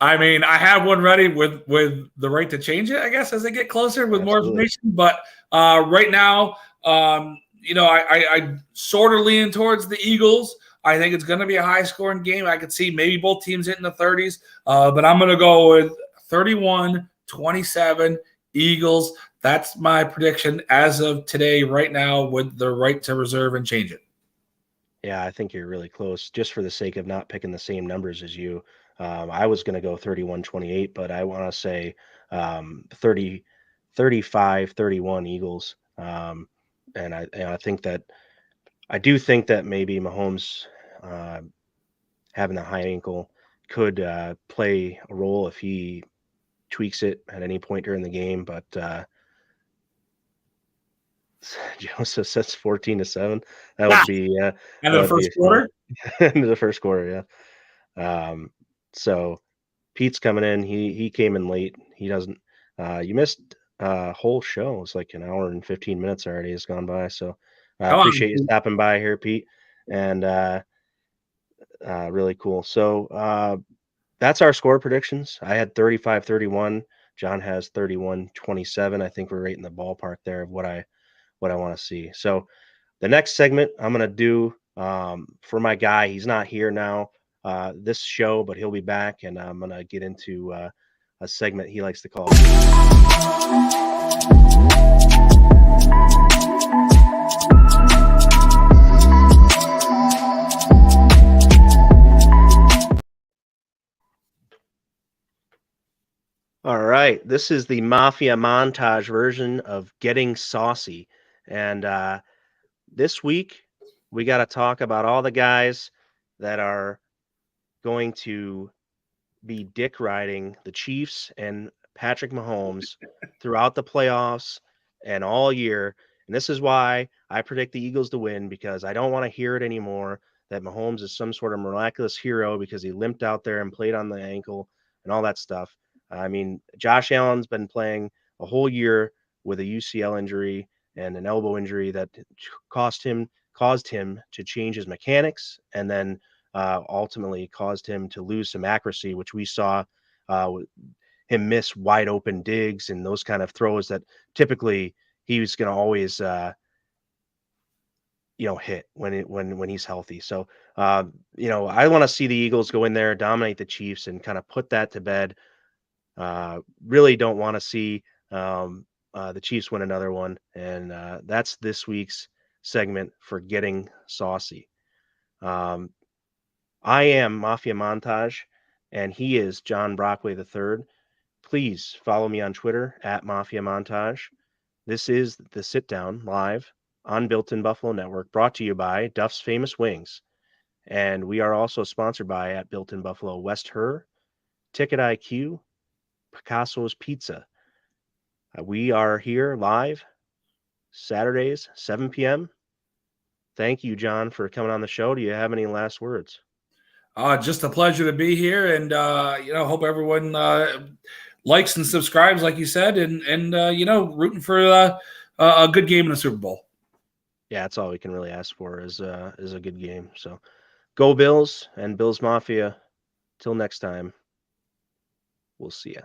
I mean, I have one ready with the right to change it, I guess, as they get closer with more information. But right now, I sort of lean towards the Eagles. I think it's going to be a high-scoring game. I could see maybe both teams hitting the 30s. But I'm going to go with 31-27 Eagles. That's my prediction as of today, right now, with the right to reserve and change it. Yeah, I think you're really close. Just for the sake of not picking the same numbers as you, I was going to go 31-28, but I want to say 30, 35-31 Eagles. And I think that I do think that maybe Mahomes uh, having a high ankle could play a role if he tweaks it at any point during the game. But Joseph says 14-7. That would be And that the would be first quarter, into the first quarter. Yeah. So Pete's coming in. He came in late. He doesn't. You missed a whole show. It's like an hour and 15 minutes already has gone by. So I come appreciate you on. stopping by here, Pete. And really cool. So that's our score predictions. I had 35-31. John has 31-27. I think we're right in the ballpark there of what I want to see. So the next segment I'm going to do for my guy, he's not here now this show, but he'll be back, and I'm going to get into a segment he likes to call. All right, this is the Mafia Montage version of Getting Saucy. And this week, we got to talk about all the guys that are going to be dick riding the Chiefs and Patrick Mahomes throughout the playoffs and all year. And this is why I predict the Eagles to win, because I don't want to hear it anymore that Mahomes is some sort of miraculous hero because he limped out there and played on the ankle and all that stuff. I mean, Josh Allen's been playing a whole year with a UCL injury and an elbow injury that caused him to change his mechanics, and then ultimately caused him to lose some accuracy, which we saw him miss wide open digs and those kind of throws that typically he was going to always hit when he's healthy. So I want to see the Eagles go in there, dominate the Chiefs, and kind of put that to bed. Really don't want to see the Chiefs win another one, and that's this week's segment for Getting Saucy. I am Mafia Montage, and he is John Brockway III. Please follow me on Twitter at Mafia Montage. This is the Sit Down live on Built-in Buffalo Network, brought to you by Duff's Famous Wings. And we are also sponsored by at Built-in Buffalo West Her, Ticket IQ, Picasso's Pizza. We are here live Saturdays, 7 p.m. Thank you, John, for coming on the show. Do you have any last words? Just a pleasure to be here, and hope everyone likes and subscribes, like you said, and rooting for a good game in the Super Bowl. Yeah, that's all we can really ask for is a good game. So go Bills and Bills Mafia. Till next time, we'll see ya.